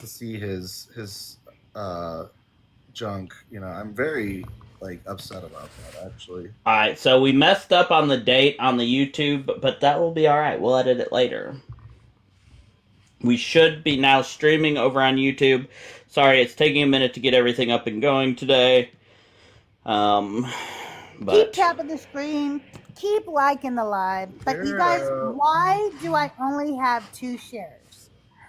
to see his junk. I'm very upset about that actually. Alright, so we messed up on the date on the YouTube, but that will be alright. We'll edit it later. We should be now streaming over on YouTube. Sorry, it's taking a minute to get everything up and going today. Keep tapping the screen. Keep liking the live. But you guys, why do I only have 2 shares?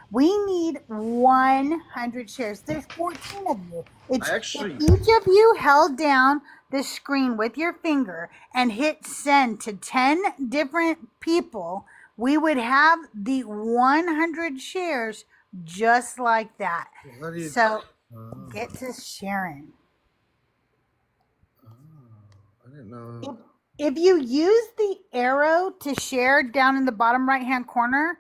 We need 100 shares. There's 14 of you. If each of you held down the screen with your finger and hit send to 10 different people, we would have the 100 shares just like that. So get to sharing. I didn't know. If you use the arrow to share down in the bottom right-hand corner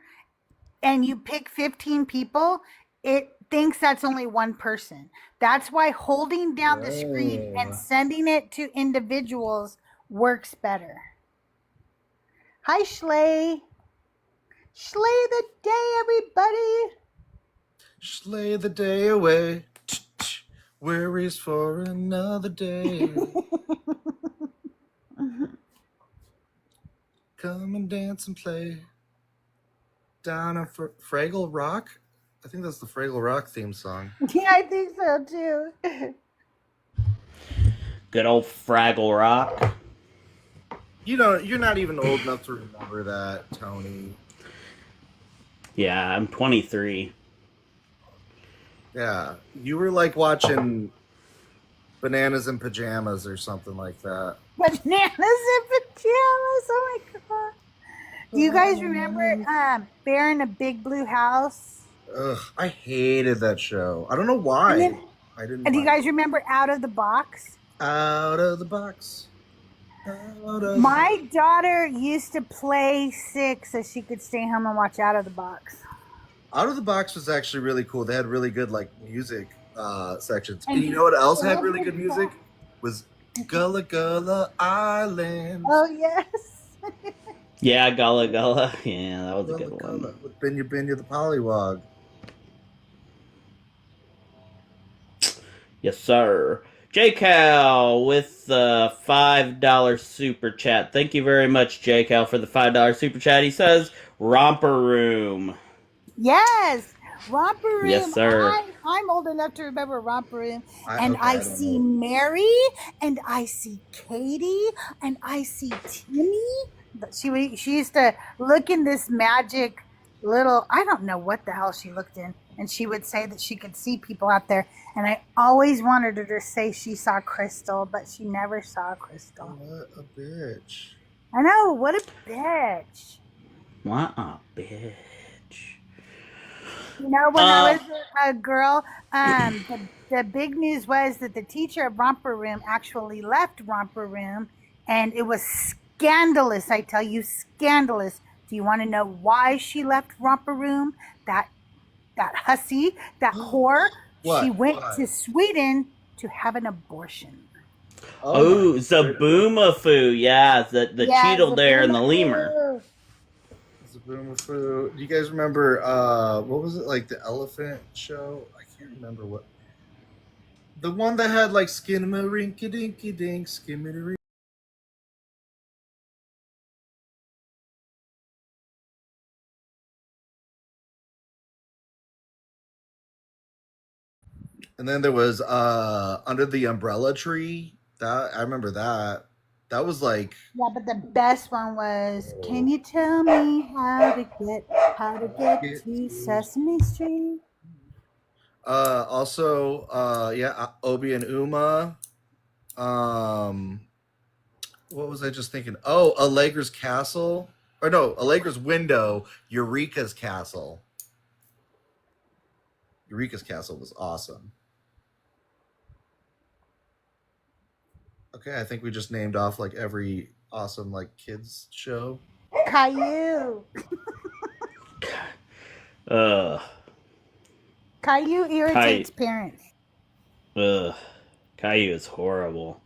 and you pick 15 people, it thinks that's only one person. That's why holding down the screen and sending it to individuals works better. Hi, Schley. Schley the day, everybody. Schley the day away. Worries for another day. Come and dance and play down on Fraggle Rock. I think that's the Fraggle Rock theme song. Yeah, I think so too. Good old Fraggle Rock. You're not even old enough to remember that, Tony. Yeah, I'm 23. Yeah, you were watching Bananas in Pajamas or something like that. Bananas in Pajamas, oh my god. Do you guys remember Bear in a Big Blue House? Ugh, I hated that show. I don't know why. I didn't. And do you guys remember Out of the Box? Out of the Box. My daughter used to play sick so she could stay home and watch Out of the Box. Out of the Box was actually really cool. They had really good music sections. And you know what else had really good music? Was Gullah Gullah Island. Oh yes. Yeah, Gullah Gullah. Yeah, that was a good one. With Binya Binya the Pollywog. Yes, sir. J-Cal with the $5 super chat. Thank you very much, J-Cal, for the $5 super chat. He says, Romper Room. Yes, Romper Room. Yes, sir. I'm old enough to remember Romper Room. I see Mary, and I see Katie, and I see Timmy. She used to look in this magic little, I don't know what the hell she looked in, and she would say that she could see people out there, and I always wanted her to say she saw Crystal, but she never saw Crystal. What a bitch. I know, what a bitch. What a bitch. You know, when I was a girl, the big news was that the teacher of Romper Room actually left Romper Room, and it was scandalous, I tell you, scandalous. Do you want to know why she left Romper Room? That hussy, that whore, she went to Sweden to have an abortion. Oh, Zaboomafoo. Yeah, the Cheetle there and the lemur. Zaboomafoo. Do you guys remember, what was it, the elephant show? I can't remember what. The one that had skinnamarink-a-dinky-dink, skimmy. And then there was Under the Umbrella Tree. That I remember that. That was yeah, but the best one was, can you tell me how to get to Sesame Street? Also, Obi and Uma. What was I just thinking? Oh, Allegra's Castle. Or no, Allegra's Window, Eureka's Castle. Eureka's Castle was awesome. Okay, I think we just named off every awesome kids show. Caillou. Caillou irritates parents. Caillou is horrible.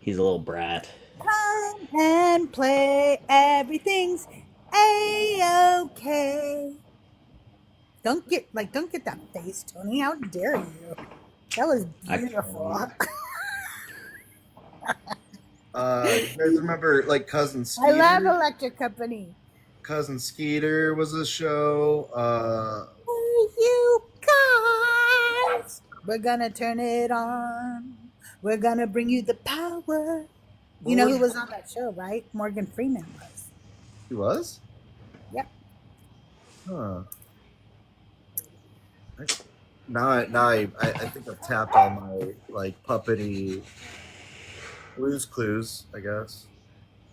He's a little brat. Come and play, everything's A-okay. Don't get that face, Tony. How dare you? That was beautiful. You guys remember like Cousin Skeeter? I love Electric Company. Cousin Skeeter was a show. You guys, we're gonna turn it on. We're gonna bring you the power. You know who was on that show, right? Morgan Freeman was. He was? Yep. Huh. Now I think I've tapped on my like puppety Blue's Clues, I guess.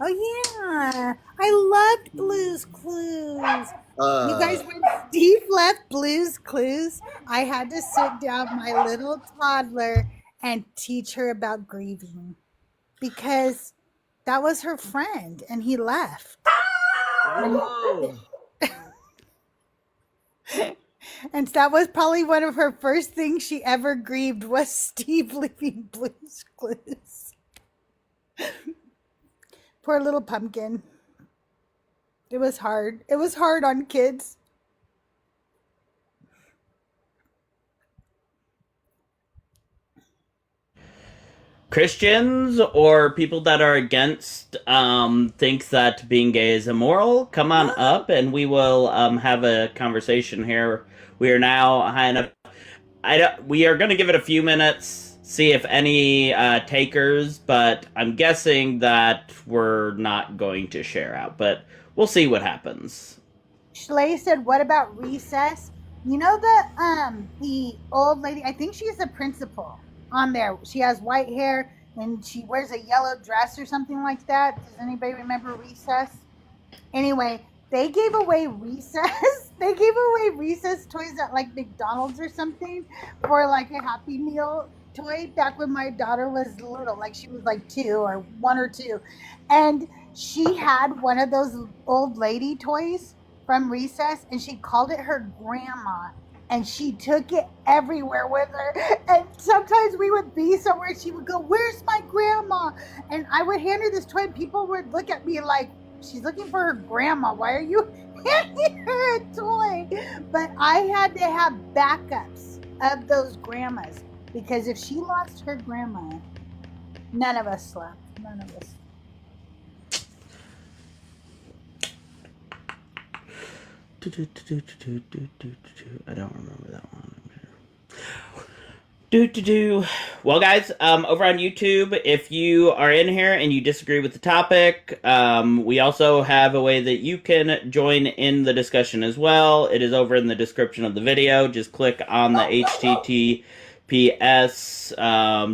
Oh yeah, I loved Blue's Clues. You guys, when Steve left Blue's Clues, I had to sit down my little toddler and teach her about grieving because that was her friend, and he left. And that was probably one of her first things she ever grieved was Steve leaving Blue's Clues. Poor little pumpkin. It was hard. It was hard on kids. Christians or people that are against think that being gay is immoral, come on up and we will have a conversation here. We are now high enough. We are going to give it a few minutes, see if any takers, but I'm guessing that we're not going to share out, but we'll see what happens. Schley said, what about recess? You know the old lady, I think she's the principal on there. She has white hair and she wears a yellow dress or something like that. Does anybody remember recess? Anyway, they gave away recess. They gave away recess toys at like McDonald's or something for like a Happy Meal toy back when my daughter was little, like she was like 2 or 1 or 2. And she had one of those old lady toys from recess and she called it her grandma. And she took it everywhere with her. And sometimes we would be somewhere and she would go, where's my grandma? And I would hand her this toy and people would look at me like, she's looking for her grandma. Why are you handing her a toy? But I had to have backups of those grandmas. Because if she lost her grandma, none of us slept. None of us. I don't remember that one. Well, guys, over on YouTube, if you are in here and you disagree with the topic, we also have a way that you can join in the discussion as well. It is over in the description of the video. Just click on the https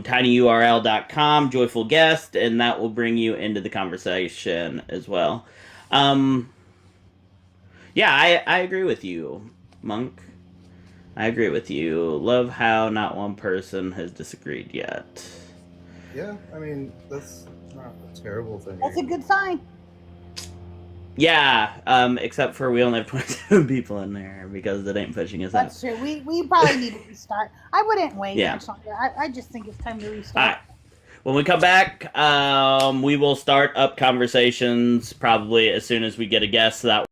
tinyurl.com joyful guest, and that will bring you into the conversation as well. Yeah, I agree with you, Monk. I agree with you. Love how not one person has disagreed yet. Yeah, I mean, that's not a terrible thing. That's a good sign. Yeah, except for we only have 27 people in there because it ain't pushing us up. That's true. We probably need to restart. I wouldn't wait Yeah. much longer. I just think it's time to restart. All right. When we come back, we will start up conversations probably as soon as we get a guest. That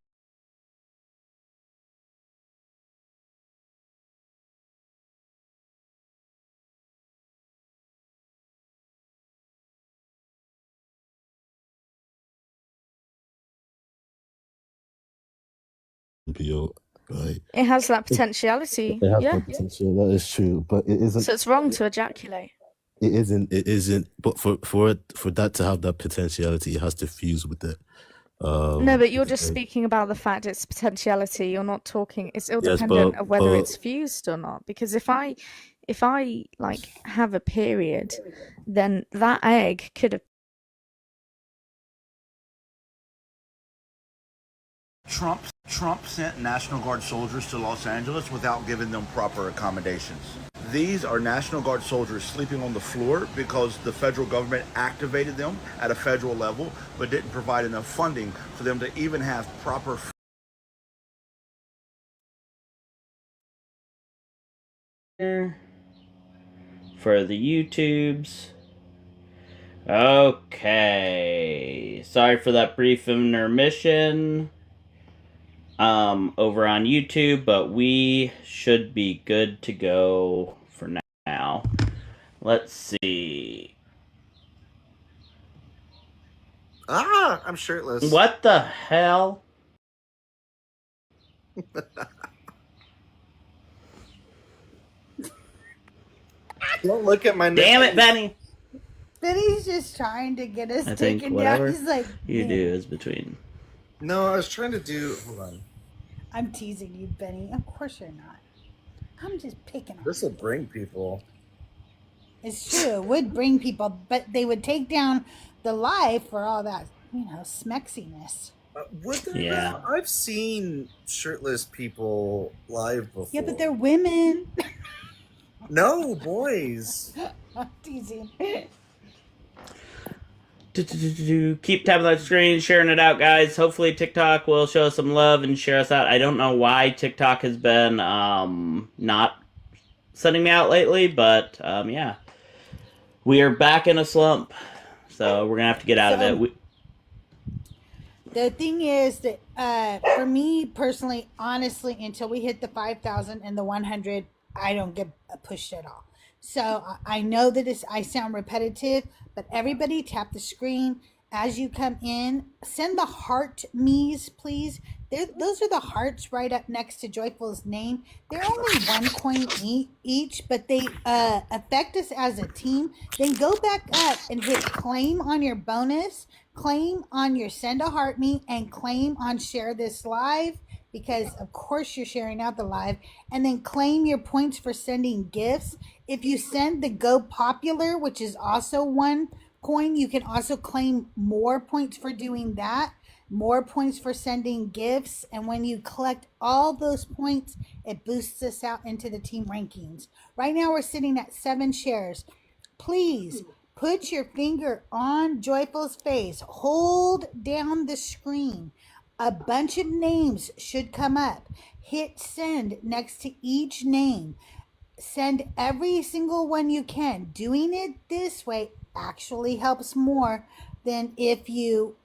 Right. It has that potentiality. It has Yeah. that potential. That is true, but it isn't. So it's wrong to ejaculate. It isn't. It isn't. But for that to have that potentiality, it has to fuse with it. No, but you're just speaking about the fact it's potentiality. You're not talking. It's all Yes, dependent but- of whether but- it's fused or not. Because if I like have a period, then that egg could have. Trump sent National Guard soldiers to Los Angeles without giving them proper accommodations. These are National Guard soldiers sleeping on the floor because the federal government activated them at a federal level, but didn't provide enough funding for them to even have proper for the YouTubes. Okay. Sorry for that brief intermission. over on YouTube, but we should be good to go for now. Let's see. Ah, I'm shirtless. What the hell? Don't look at my nipples. Damn it, Benny! Benny's just trying to get us I think taken whatever down. He's like, you "Yeah." do is between. No, I was trying to do. Hold on. I'm teasing you, Benny. Of course you're not. I'm just picking on This will you. bring people. It's true. It would bring people, but they would take down the live for all that, smexiness. Would there be? Yeah. I've seen shirtless people live before. Yeah, but they're women. No, boys. I'm teasing. Keep tapping that screen, sharing it out, guys. Hopefully TikTok will show us some love and share us out. I don't know why TikTok has been not sending me out lately, but yeah. We are back in a slump, so we're going to have to get out of it. The thing is that for me personally, honestly, until we hit the 5,000 and the 100, I don't get pushed at all. So I know that I sound repetitive, but everybody tap the screen as you come in. Send the heart me's, please. Those are the hearts right up next to Joyful's name. They're only 1 coin each, but they affect us as a team. Then go back up and hit claim on your bonus, claim on your send a heart me, and claim on share this live, because of course you're sharing out the live, and then claim your points for sending gifts. If you send the Go Popular, which is also 1 coin, you can also claim more points for doing that, more points for sending gifts, and when you collect all those points, it boosts us out into the team rankings. Right now we're sitting at 7 shares. Please put your finger on Joyful's face, hold down the screen. A bunch of names should come up. Hit send next to each name. Send every single one you can. Doing it this way actually helps more than if you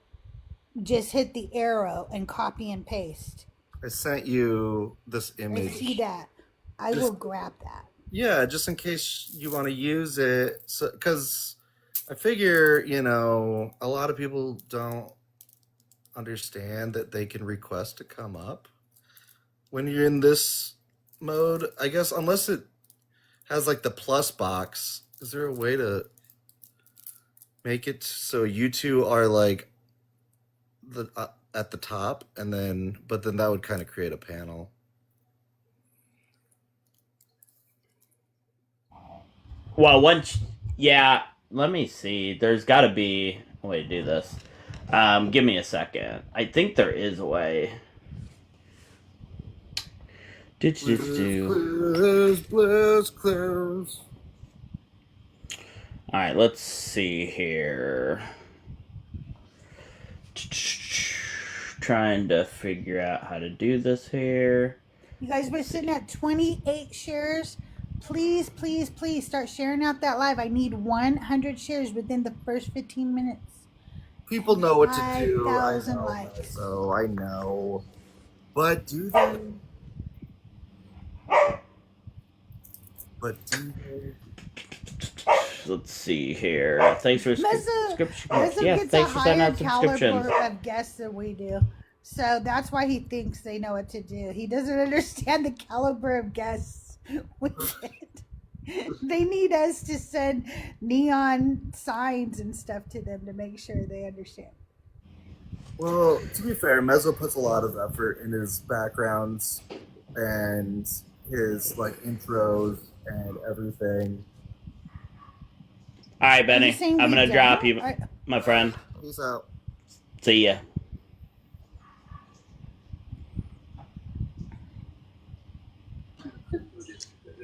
just hit the arrow and copy and paste. I sent you this image. I see that. I will grab that. Yeah, just in case you want to use it. So, because I figure, a lot of people don't understand that they can request to come up when you're in this mode. I guess unless it has like the plus box, is there a way to make it so you two are like the at the top, and then that would kind of create a panel. Well, let me see. There's got to be a way to do this. Give me a second. I think there is a way. Close. All right, let's see here. Trying to figure out how to do this here. You guys, we're sitting at 28 shares. Please, please, please start sharing out that live. I need 100 shares within the first 15 minutes. People know what to do. 5,000 likes. So I know. But do they? Let's see here. Thanks for subscription. Yeah, gets thanks a for sending higher out subscriptions. caliber of guests than we do. So that's why he thinks they know what to do. He doesn't understand the caliber of guests we get. They need us to send neon signs and stuff to them to make sure they understand. Well, to be fair, Mezzo puts a lot of effort in his backgrounds and his intros and everything. All right, Benny. I'm gonna drop you, my friend. Peace out. See ya.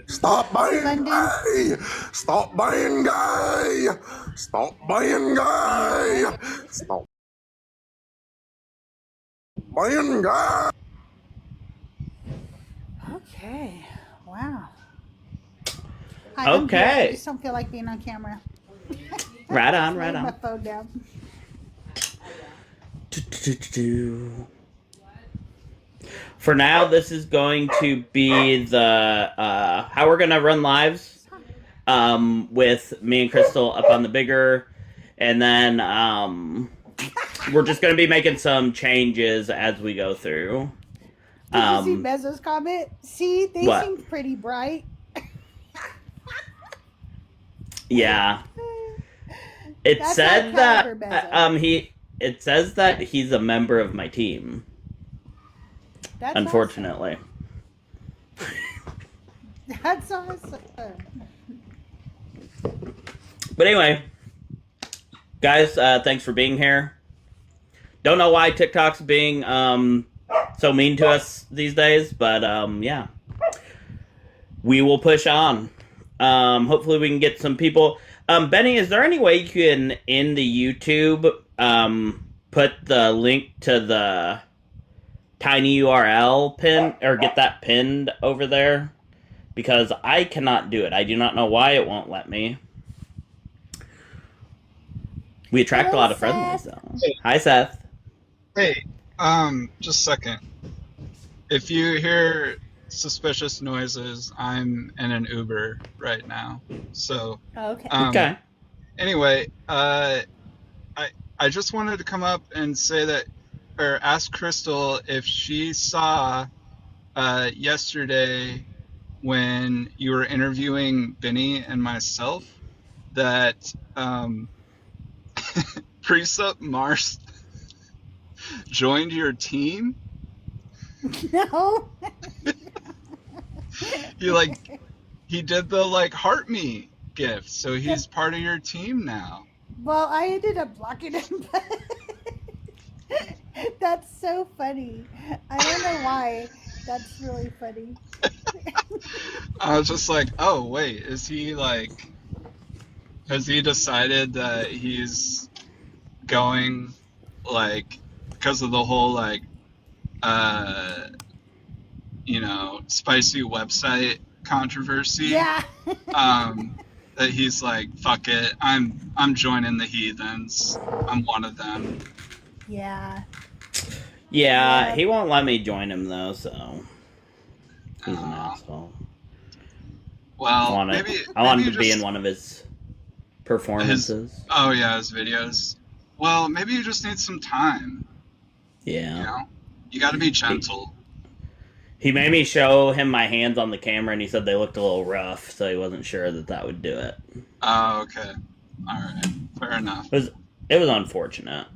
Stop buying gay! Stop buying gay! Stop buying gay! Stop buying gay! Okay. Wow. Okay. I just don't feel like being on camera. Right on, right Lay my on. phone down. For now, this is going to be the how we're gonna run lives with me and Crystal up on the bigger, and then we're just gonna be making some changes as we go through. Did you see Bezos' comment? See, they What? seem pretty bright. Yeah. It That's said not that caliber, Bezos. it says that he's a member of my team. That's Unfortunately. awesome. That's awesome. But anyway, guys, thanks for being here. Don't know why TikTok's being so mean to us these days, but yeah. We will push on. Hopefully we can get some people. Benny, is there any way you can, in the YouTube, put the link to the tiny URL pin, or get that pinned over there? Because I cannot do it. I do not know why it won't let me. We attract a lot of friendlies, though. Hi, Seth. Hey, just a second. If you hear suspicious noises, I'm in an Uber right now. So, Okay. Okay. Anyway, I just wanted to come up and say that, or ask Crystal if she saw yesterday when you were interviewing Benny and myself that Precept Mars joined your team. No. He did the heart me gift, so he's part of your team now. Well, I ended up blocking him. That's so funny. I don't know why. That's really funny. I was just like, oh wait, is he has he decided that he's going because of the whole spicy website controversy? Yeah. That he's like, fuck it, I'm joining the heathens. I'm one of them. Yeah. Yeah, he won't let me join him, though, so... He's an asshole. Well, I want him to be in one of his performances. His videos. Well, maybe you just need some time. Yeah. You gotta be gentle. He made me show him my hands on the camera, and he said they looked a little rough, so he wasn't sure that would do it. Oh, okay. Alright. Fair enough. It was unfortunate.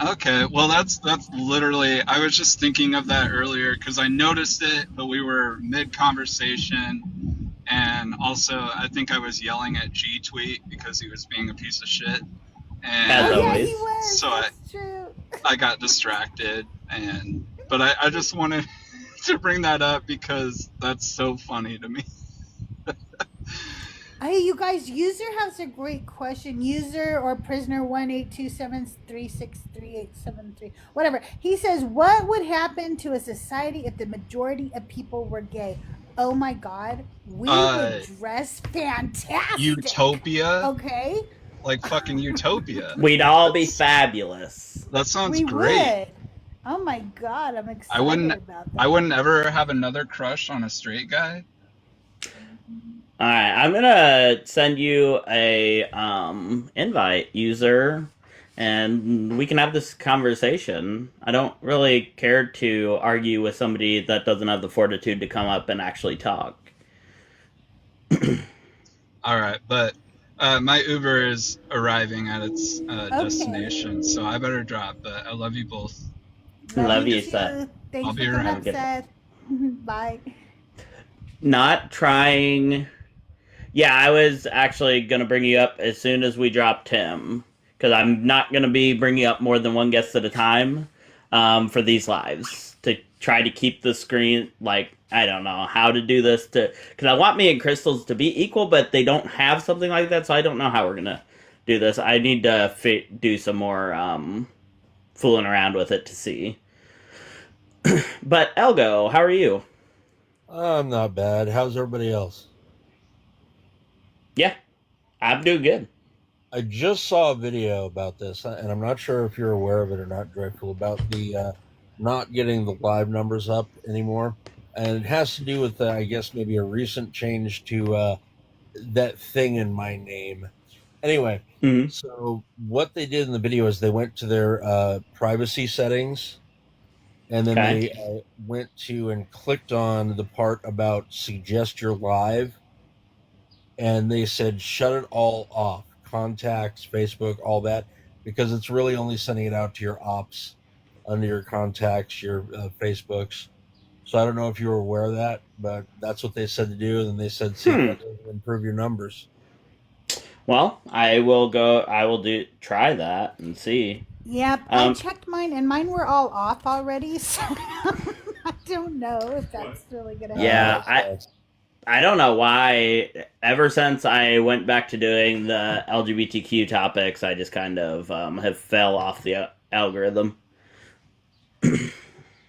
Okay, well that's literally, I was just thinking of that earlier because I noticed it, but we were mid-conversation, and also I think I was yelling at G Tweet because he was being a piece of shit. And As always. Yeah, he was. So That's true. I got distracted, but I just wanted to bring that up because that's so funny to me. Hey, you guys, user has a great question. User or prisoner 18273633873. Whatever. He says, what would happen to a society if the majority of people were gay? Oh my God. We would dress fantastic. Utopia? Okay. Like fucking Utopia. We'd all be fabulous. That sounds We great. would. Oh my God. I'm excited about that. I wouldn't ever have another crush on a straight guy. Alright, I'm gonna send you a invite, user, and we can have this conversation. I don't really care to argue with somebody that doesn't have the fortitude to come up and actually talk. Alright, but my Uber is arriving at its destination, so I better drop, but I love you both. Love you, too. Seth. Thanks I'll for be coming around. up, Seth. Bye. Not trying... Yeah, I was actually going to bring you up as soon as we drop Tim, because I'm not going to be bringing up more than one guest at a time for these lives, to try to keep the screen, I don't know how to do this, because I want me and Crystals to be equal, but they don't have something like that, so I don't know how we're going to do this. I need to do some more fooling around with it to see. But, Elgo, how are you? I'm not bad. How's everybody else? Yeah, I'm doing good. I just saw a video about this, and I'm not sure if you're aware of it or not, Dreadful, about the not getting the live numbers up anymore, and it has to do with I guess maybe a recent change to that thing in my name. Anyway, so what they did in the video is they went to their privacy settings, and then Okay. they went to and clicked on the part about suggest your live, and they said shut it all off, contacts, Facebook, all that, because it's really only sending it out to your ops under your contacts, your Facebooks. So I don't know if you were aware of that, but that's what they said to do. And then they said, see if that doesn't improve your numbers. Well, I will try that and see. Yep, I checked mine, and mine were all off already, so I don't know if that's really gonna help. Yeah, I don't know why. Ever since I went back to doing the LGBTQ topics, I just kind of have fell off the algorithm.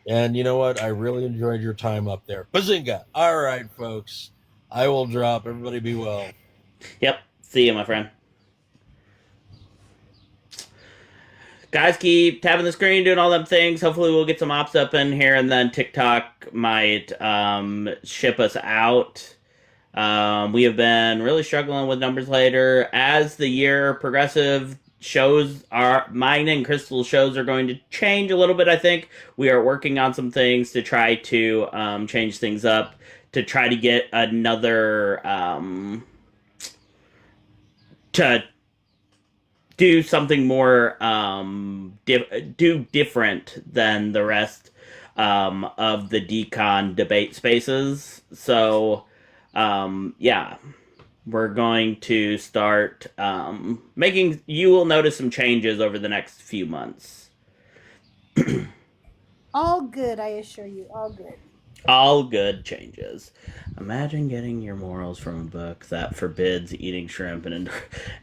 And you know what? I really enjoyed your time up there. Bazinga! All right, folks. I will drop. Everybody be well. Yep. See you, my friend. Guys, keep tapping the screen, doing all them things. Hopefully we'll get some ops up in here, and then TikTok might ship us out. We have been really struggling with numbers later. As the year progresses, mine and Crystal shows are going to change a little bit, I think. We are working on some things to try to change things up, to try to get another... to do something more different than the rest of the Decon debate spaces. So yeah, we're going to start you will notice some changes over the next few months. All good, I assure you, all good. All good changes. Imagine getting your morals from a book that forbids eating shrimp and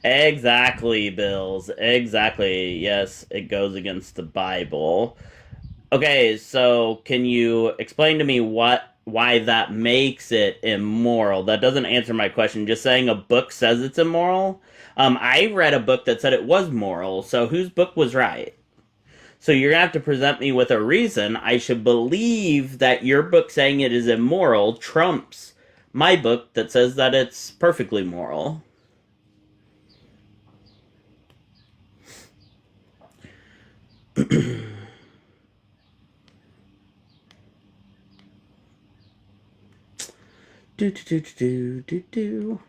exactly, Bills. Exactly. Yes, it goes against the Bible. Okay, so can you explain to me why that makes it immoral? That doesn't answer my question. Just saying a book says it's immoral. I read a book that said it was moral, so whose book was right? So you're going to have to present me with a reason I should believe that your book saying it is immoral trumps my book that says that it's perfectly moral. do.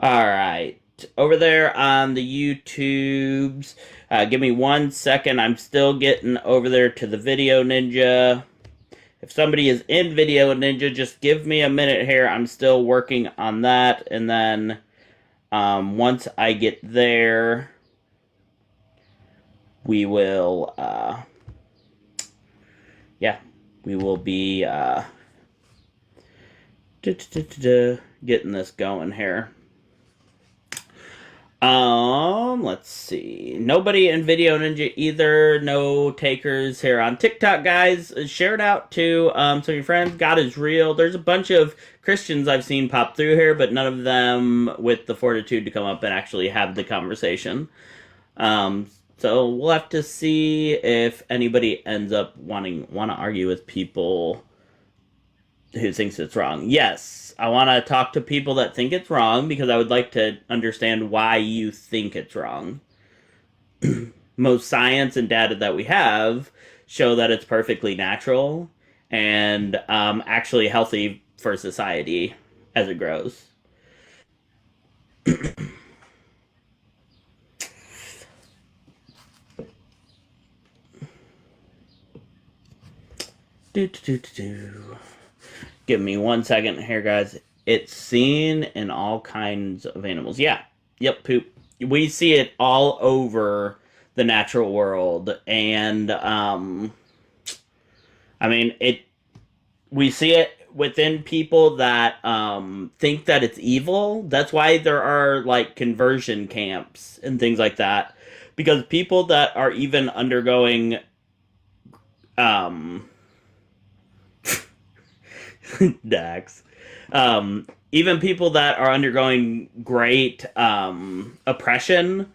Alright, over there on the YouTubes, give me 1 second, I'm still getting over there to the Video Ninja. If somebody is in Video Ninja, just give me a minute here, I'm still working on that, and then once I get there, we will, we will be getting this going here. Let's see. Nobody in Video Ninja either. No takers here on TikTok, guys. Share it out to some of your friends. God is real. There's a bunch of Christians I've seen pop through here, but none of them with the fortitude to come up and actually have the conversation. So we'll have to see if anybody ends up want to argue with people who thinks it's wrong. Yes, I want to talk to people that think it's wrong because I would like to understand why you think it's wrong. Most science and data that we have show that it's perfectly natural and actually healthy for society as it grows. Give me 1 second here, guys. It's seen in all kinds of animals. Yeah. Yep, poop. We see it all over the natural world. And, I mean, we see it within people that think that it's evil. That's why there are, like, conversion camps and things like that. Because people that are even undergoing, Dax. even people that are undergoing great oppression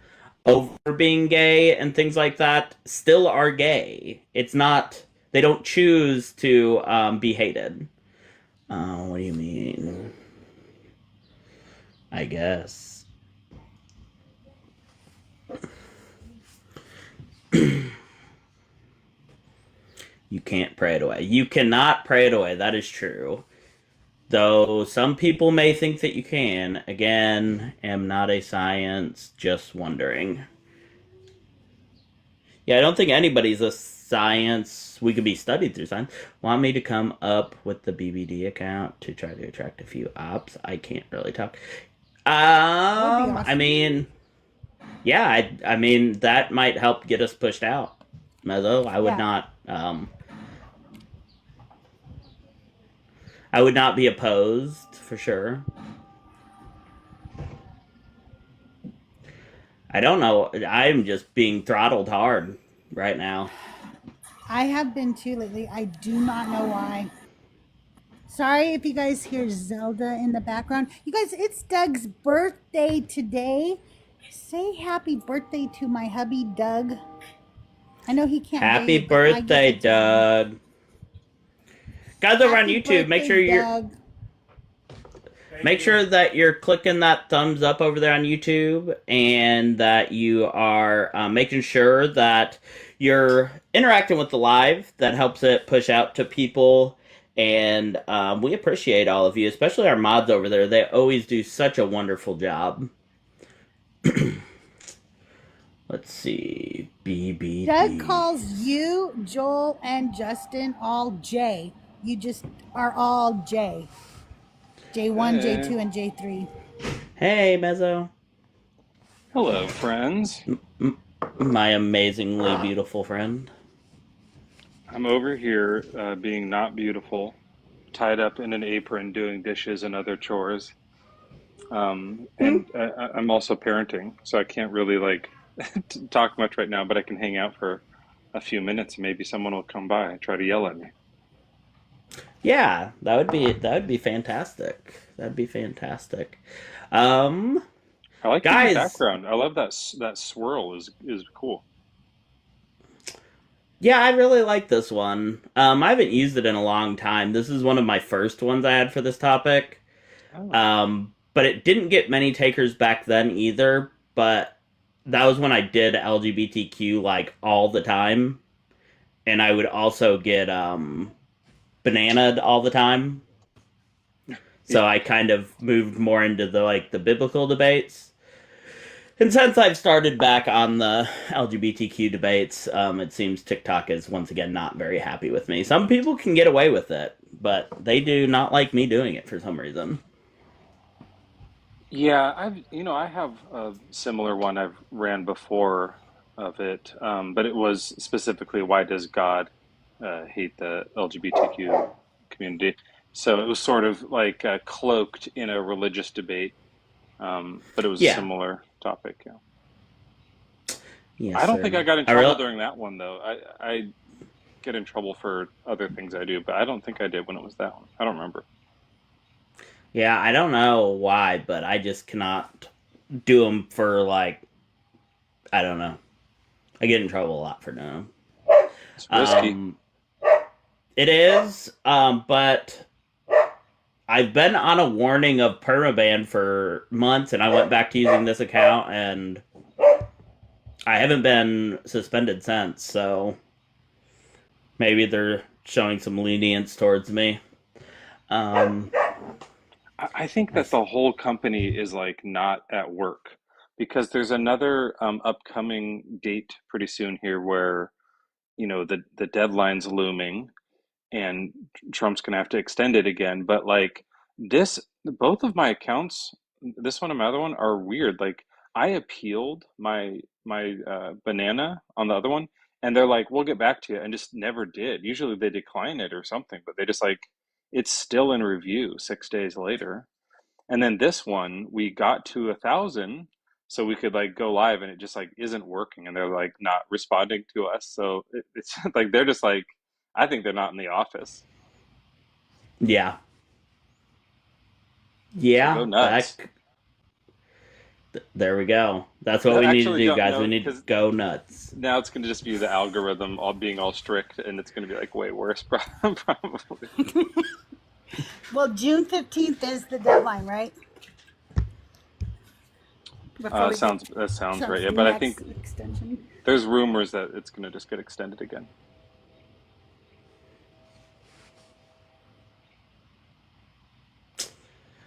over being gay and things like that still are gay. It's not, they don't choose to be hated. What do you mean? I guess. You can't pray it away. You cannot pray it away. That is true. Though some people may think that you can. Again, am not a science, just wondering. Yeah, I don't think anybody's a science. We could be studied through science. Want me to come up with the BBD account to try to attract a few ops? I can't really talk. awesome. I mean, yeah, I mean that might help get us pushed out. Although I would not. I would not be opposed for sure. I don't know. I'm just being throttled hard right now. I have been too lately. I do not know why. Sorry if you guys hear Zelda in the background. You guys, it's Doug's birthday today. Say happy birthday to my hubby, Doug. I know he can't Happy hear you, but I give birthday, it to him. Doug. Guys over on Happy YouTube, make birthday, sure you're Doug. make sure that you're clicking that thumbs up over there on YouTube, and that you are making sure that you're interacting with the live. That helps it push out to people, and we appreciate all of you, especially our mods over there. They always do such a wonderful job. Let's see. BB. Doug calls you, Joel, and Justin all J. You just are all J. J1, J2, and J3. Hey, Mezzo. Hello, friends. My amazingly beautiful friend. I'm over here being not beautiful, tied up in an apron doing dishes and other chores. And I'm also parenting, so I can't really like talk much right now, but I can hang out for a few minutes and maybe someone will come by and try to yell at me. Yeah, that would be fantastic. That'd be fantastic. I like guys, the background. I love that swirl is cool. Yeah, I really like this one. I haven't used it in a long time. This is one of my first ones I had for this topic. Oh. But it didn't get many takers back then either, but that was when I did LGBTQ like all the time. And I would also get bananaed all the time. So I kind of moved more into the biblical debates. And since I've started back on the LGBTQ debates, it seems TikTok is once again not very happy with me. Some people can get away with it, but they do not like me doing it for some reason. Yeah, I have a similar one I've ran before of it, but it was specifically why does God hate the LGBTQ community? So it was sort of like cloaked in a religious debate, but it was a similar topic. Yeah. Yes, I don't think I got in trouble really... during that one though. I get in trouble for other things I do, but I don't think I did when it was that one. I don't remember. Yeah, I don't know why, but I just cannot do them for like, I don't know. I get in trouble a lot for doing them. It's risky. It is, but I've been on a warning of permaban for months, and I went back to using this account, and I haven't been suspended since, so maybe they're showing some lenience towards me. I think that the whole company is like not at work because there's another upcoming date pretty soon here where, the deadline's looming and Trump's gonna have to extend it again. But like both of my accounts, this one and my other one, are weird. Like I appealed my banana on the other one, and they're like, "We'll get back to you," and just never did. Usually they decline it or something, but they just like it's still in review 6 days later. And then this one, we got to 1,000, so we could like go live, and it just like isn't working, and they're like not responding to us. So it's like they're just like, I think they're not in the office. Yeah. Yeah, go nuts. There we go. That's what we need to Actually, do, don't guys. know, We need to because go nuts. now it's going to just be the algorithm all being all strict, and it's going to be like way worse, probably. Well, June 15th is the deadline, right? Before we Sounds get that sounds right. Trump's Yeah, but I next think extension. there's rumors that it's going to just get extended again.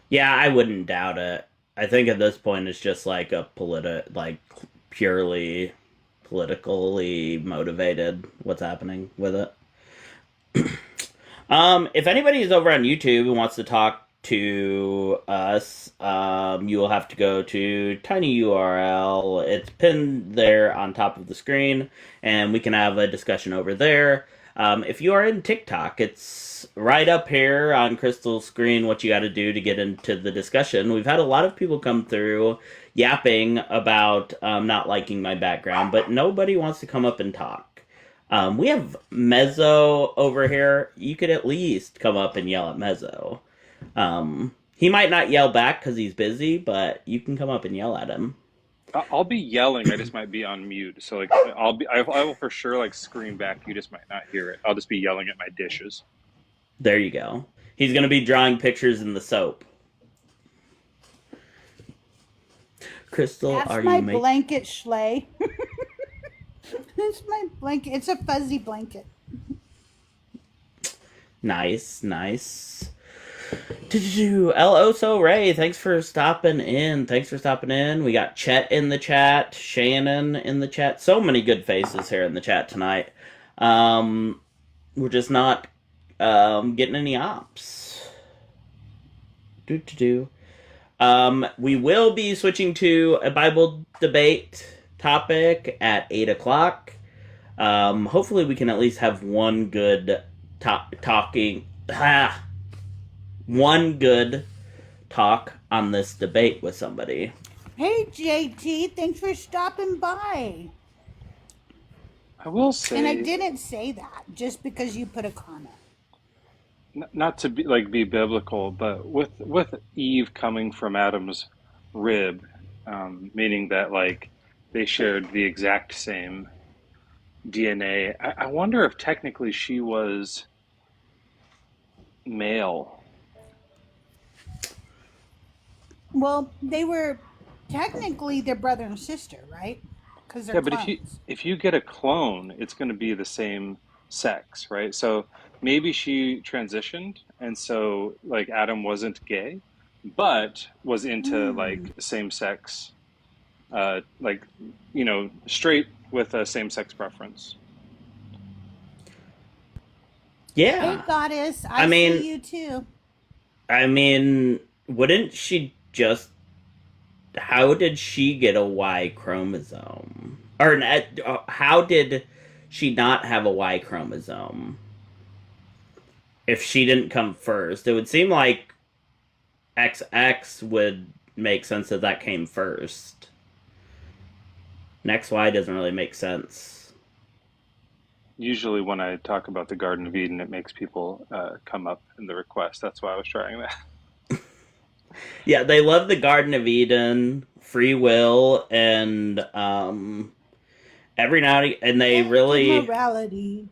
Yeah, I wouldn't doubt it. I think at this point it's just like a purely politically motivated what's happening with it. If anybody is over on YouTube and wants to talk to us, you will have to go to tinyurl. It's pinned there on top of the screen, and we can have a discussion over there. If you are in TikTok, it's right up here on Crystal's screen what you got to do to get into the discussion. We've had a lot of people come through yapping about not liking my background, but nobody wants to come up and talk. We have Mezzo over here. You could at least come up and yell at Mezzo. He might not yell back because he's busy, but you can come up and yell at him. I'll be yelling. I just might be on mute. So like I will for sure like scream back. You just might not hear it. I'll just be yelling at my dishes. There you go. He's going to be drawing pictures in the soap. Crystal, That's are my you making... blanket, Schley. It's my blanket. It's a fuzzy blanket. Nice, nice. El Oso Ray, thanks for stopping in. We got Chet in the chat, Shannon in the chat. So many good faces here in the chat tonight. We're just not getting any ops. We will be switching to a Bible debate topic at 8 o'clock. Hopefully we can at least have one good one good talk on this debate with somebody. Hey, JT, thanks for stopping by. I will say, and I didn't say that just because you put a comment. Not to be biblical, but with Eve coming from Adam's rib, meaning that like they shared the exact same DNA. I wonder if technically she was male. Well, they were technically their brother and sister, right? Because they're But clones. if you get a clone, it's going to be the same sex, right? So maybe she transitioned, and so like Adam wasn't gay, but was into like same sex, straight with a same sex preference. Yeah. Hey, goddess, I see you too. I mean, wouldn't she just... How did she get a Y chromosome? Or how did she not have a Y chromosome? If she didn't come first, it would seem like XX would make sense that came first. And XY doesn't really make sense. Usually when I talk about the Garden of Eden, it makes people come up in the request. That's why I was trying that. Yeah, they love the Garden of Eden, free will, and every now and they really... morality.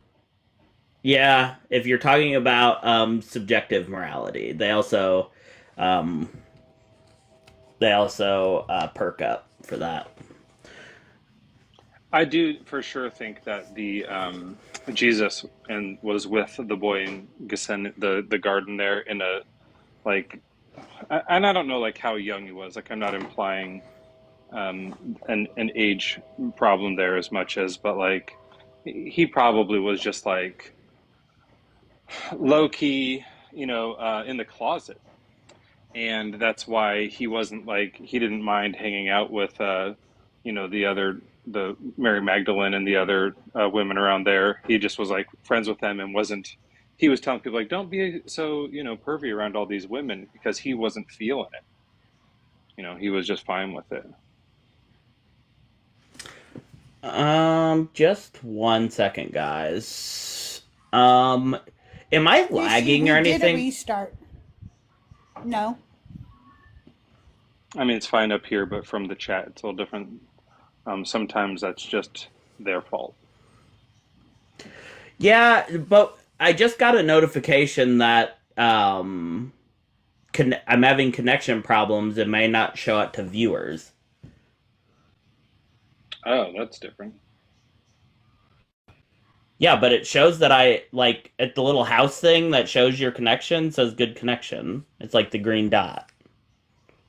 Yeah, if you're talking about subjective morality, they also perk up for that. I do for sure think that the Jesus was with the boy in Gethsemane, the garden there in a like, and I don't know like how young he was. Like I'm not implying an age problem there as much as, but like he probably was just like low key, in the closet, and that's why he wasn't like he didn't mind hanging out with the Mary Magdalene and the other women around there. He just was like friends with them and wasn't. He was telling people like, don't be so pervy around all these women, because he wasn't feeling it. He was just fine with it. Just 1 second, guys. Am I lagging or anything? Did a restart. No. I mean, it's fine up here, but from the chat, it's a little different. Sometimes that's just their fault. Yeah, but I just got a notification that I'm having connection problems. It may not show up to viewers. Oh, that's different. Yeah, but it shows that at the little house thing that shows your connection says good connection. It's like the green dot.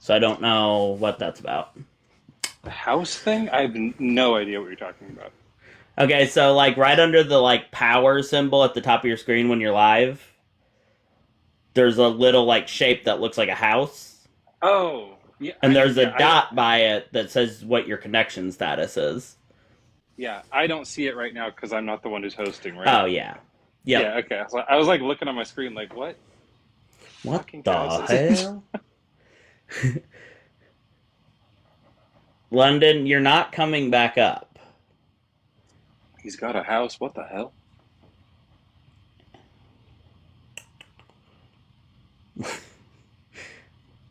So I don't know what that's about. The house thing? I have no idea what you're talking about. Okay, so right under the power symbol at the top of your screen when you're live, there's a little shape that looks like a house. Oh, yeah. And there's a dot by it that says what your connection status is. Yeah, I don't see it right now because I'm not the one who's hosting, right? Oh, yeah. Yep. Yeah, okay. So I was looking on my screen what? What the hell? London, you're not coming back up. He's got a house. What the hell?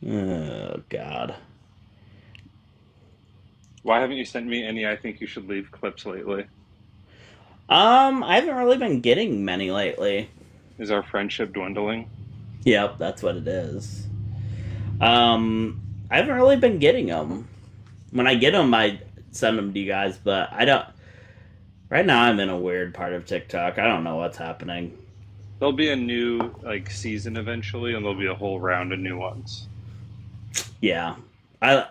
Oh, God. Why haven't you sent me any I think you should leave clips lately? I haven't really been getting many lately. Is our friendship dwindling? Yep, that's what it is. I haven't really been getting them. When I get them, I send them to you guys, but I don't... Right now, I'm in a weird part of TikTok. I don't know what's happening. There'll be a new season eventually, and there'll be a whole round of new ones. Yeah. I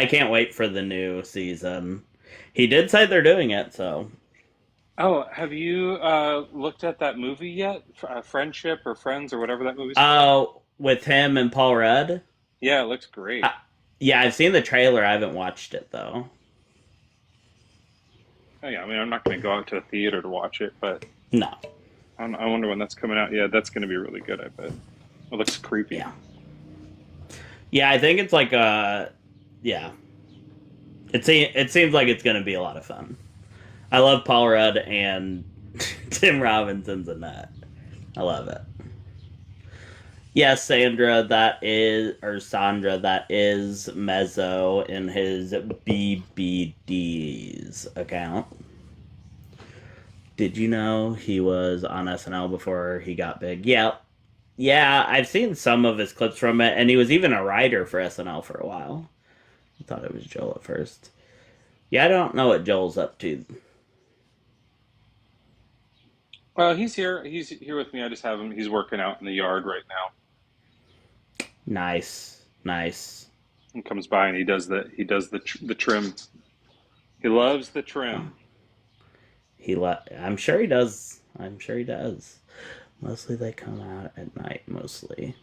can't wait for the new season. He did say they're doing it, so... Oh, have you looked at that movie yet? Friendship or Friends or whatever that movie's called? Oh, with him and Paul Rudd? Yeah, it looks great. Yeah, I've seen the trailer. I haven't watched it, though. Oh, yeah, I mean, I'm not going to go out to a theater to watch it, but... No. I wonder when that's coming out. Yeah, that's going to be really good, I bet. It looks creepy. Yeah. Yeah, I think it's yeah. It seems like it's going to be a lot of fun. I love Paul Rudd and Tim Robinson's in that. I love it. Yes, Sandra, that is Mezzo in his BBD's account. Did you know he was on SNL before he got big? Yeah. Yeah, I've seen some of his clips from it, and he was even a writer for SNL for a while. I thought it was Joel at first. Yeah, I don't know what Joel's up to. Well, he's here. He's here with me. I just have him. He's working out in the yard right now. Nice. He comes by and he does the trim. He loves the trim. I'm sure he does. Mostly they come out at night, mostly.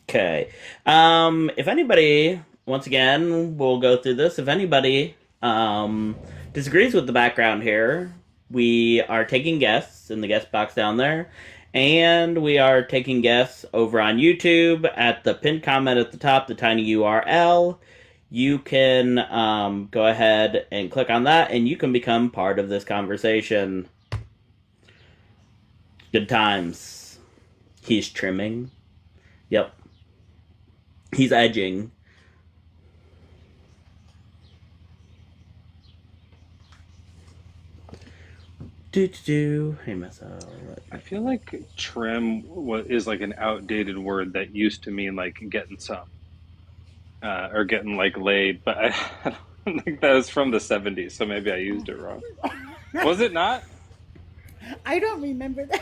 Okay. If anybody, once again, we'll go through this. If anybody disagrees with the background here, we are taking guests in the guest box down there. And we are taking guests over on YouTube at the pinned comment at the top, the tiny URL. You can go ahead and click on that, and you can become part of this conversation. Good times. He's trimming. Yep. He's edging. Hey, I feel like trim is an outdated word that used to mean getting some or getting laid, but I don't think that was from the 70s, so maybe I used it wrong. Was it not? I don't remember that.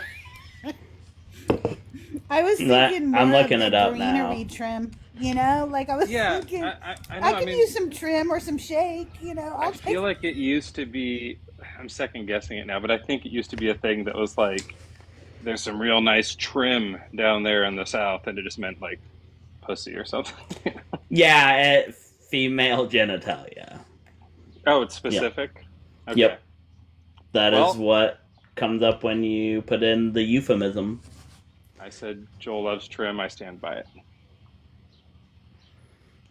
I was thinking more I'm looking of it the up greenery now. trim. I was thinking I could use some trim or some shake. I feel like it used to be. I'm second guessing it now, but I think it used to be a thing that was there's some real nice trim down there in the South, and it just meant pussy or something. Yeah, female genitalia. Oh, it's specific? Yep. Okay. Yep. That is what comes up when you put in the euphemism. I said Joel loves trim. I stand by it.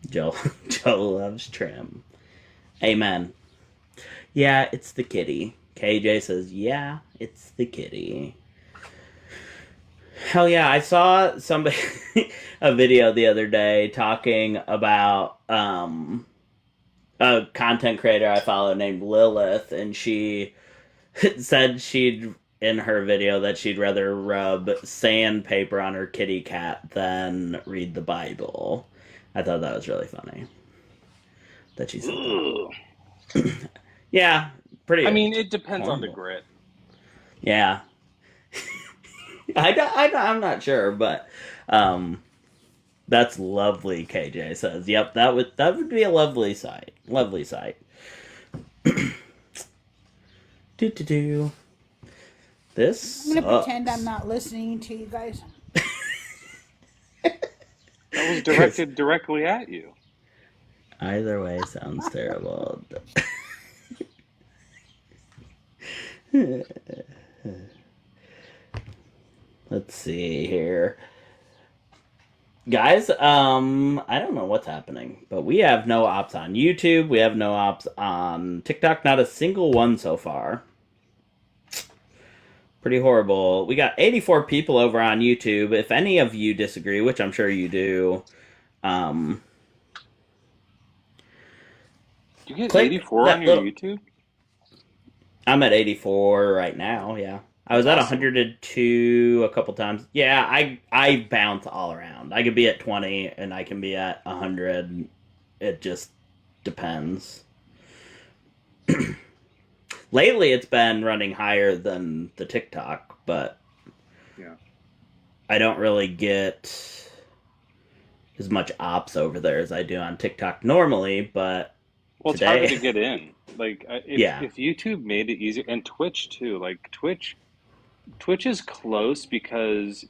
Joel loves trim. Amen. Yeah, it's the kitty. KJ says, yeah, it's the kitty. Hell yeah, I saw somebody a video the other day talking about a content creator I follow named Lilith, and she said she'd in her video that she'd rather rub sandpaper on her kitty cat than read the Bible. I thought that was really funny that she said that. Yeah, pretty. I mean, it depends on the horrible. grit. Yeah. I'm not sure, but that's lovely. KJ says, "Yep, that would be a lovely sight. Lovely sight." Do. This. I'm gonna sucks. pretend I'm not listening to you guys. That was directed directly at you. Either way sounds terrible. Let's see here. Guys, I don't know what's happening, but we have no ops on YouTube. We have no ops on TikTok. Not a single one so far. Pretty horrible. We got 84 people over on YouTube. If any of you disagree, which I'm sure you do, You get 84 on your YouTube? I'm at 84 right now, yeah. I was at 102 a couple times. Yeah, I bounce all around. I could be at 20 and I can be at 100. It just depends. Lately, it's been running higher than the TikTok, but yeah, I don't really get as much ops over there as I do on TikTok normally, but well, today... it's harder to get in. Like, if YouTube made it easier, and Twitch too, like Twitch is close because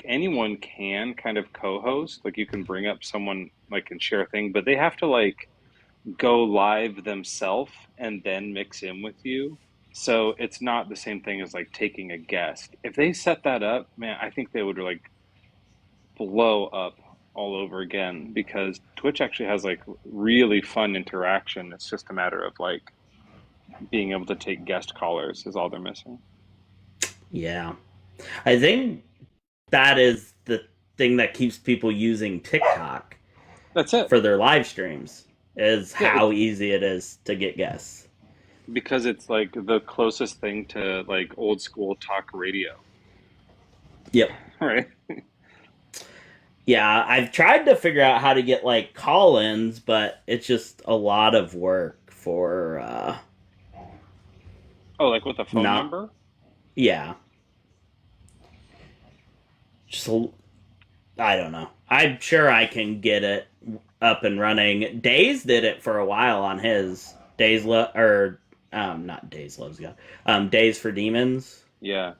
anyone can kind of co-host, like you can bring up someone like and share a thing, but they have to like go live themselves and then mix in with you. So it's not the same thing as like taking a guest. If they set that up, man, I think they would like blow up all over again, because Twitch actually has like really fun interaction. It's just a matter of like being able to take guest callers is all they're missing. Yeah. I think that is the thing that keeps people using TikTok. That's it. For their live streams, is how easy it is to get guests. Because it's like the closest thing to like old school talk radio. Yep. Right. Yeah, I've tried to figure out how to get like call-ins, but it's just a lot of work for oh, like with a phone number? Yeah. Just I don't know. I'm sure I can get it up and running. Days did it for a while on his not Days Loves God. Days for Demons. Yeah.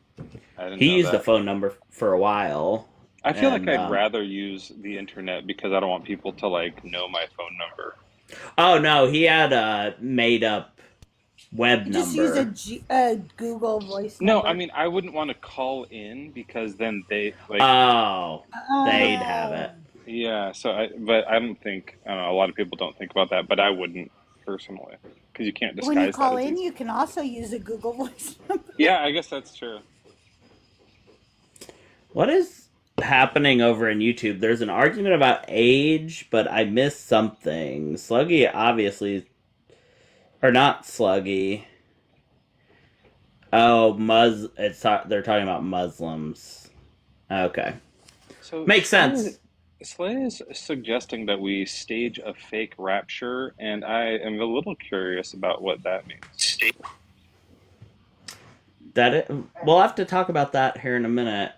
He used the phone number for a while. I feel like I'd rather use the internet because I don't want people to like know my phone number. Oh no, he had a made up web number. Just use a Google voice number. No, I mean I wouldn't want to call in because then they like they'd have it. Yeah, but I don't know, a lot of people don't think about that, but I wouldn't personally, because you can't disguise that. When you call in, you can also use a Google voice number. Yeah, I guess that's true. What is happening over in YouTube? There's an argument about age, but I missed something. Sluggy obviously, or not Sluggy. Oh, they're talking about Muslims. Okay, so makes sense. Slay is suggesting that we stage a fake rapture, and I am a little curious about what that means. We'll have to talk about that here in a minute.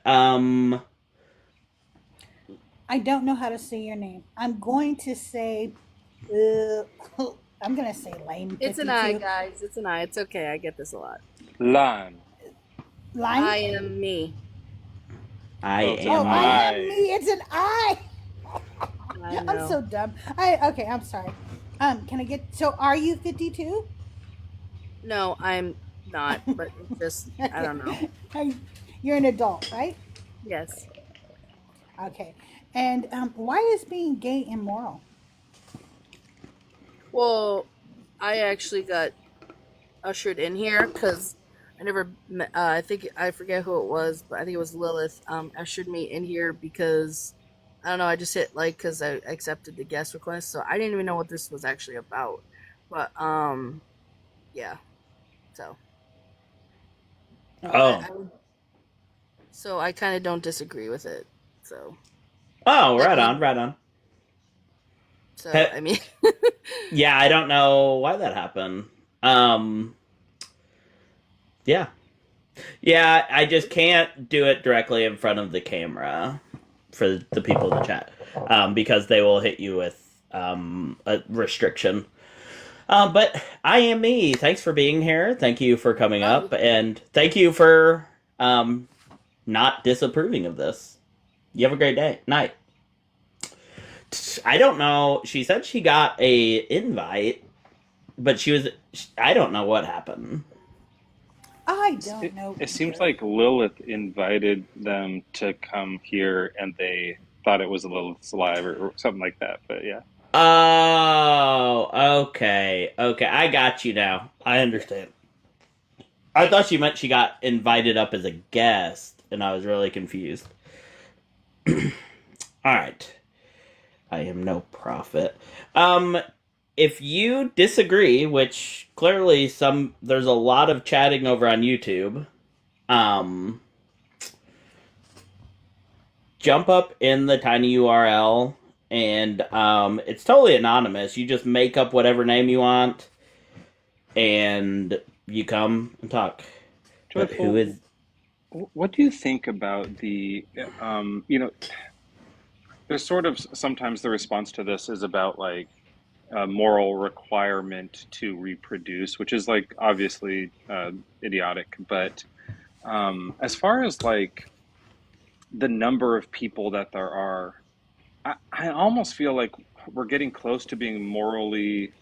I don't know how to say your name. I'm going to say Lame. It's an I, guys. It's an I. It's okay. I get this a lot. Lime. I am me. I am me. It's an I. I'm so dumb. Okay, I'm sorry. Can I get? So, are you 52? No, I'm not. But just I don't know. You're an adult, right? Yes. Okay. And why is being gay immoral? Well, I actually got ushered in here because I never met, I think, I forget who it was, but I think it was Lilith, ushered me in here because, I don't know, I just hit like because I accepted the guest request, so I didn't even know what this was actually about. But, yeah, so. But Oh. So I kind of don't disagree with it, so. Oh, Like, right on, right on. So, I mean. Yeah, I don't know why that happened. Yeah. Yeah, I just can't do it directly in front of the camera for the people in the chat, because they will hit you with a restriction. But I am me. Thanks for being here. Thank you for coming up, and thank you for not disapproving of this. You have a great day. Night. I don't know. She said she got a invite, but I don't know what happened. I don't know. It seems like Lilith invited them to come here and they thought it was Lilith's live or something like that, but yeah. Oh, okay. Okay, I got you now. I understand. I thought she meant she got invited up as a guest, and I was really confused. Alright. I am no prophet. If you disagree, which clearly there's a lot of chatting over on YouTube, jump up in the tiny URL, and it's totally anonymous. You just make up whatever name you want, and you come and talk. But who is... What do you think about the, there's sort of sometimes the response to this is about like a moral requirement to reproduce, which is like obviously idiotic. But as far as like the number of people that there are, I almost feel like we're getting close to being morally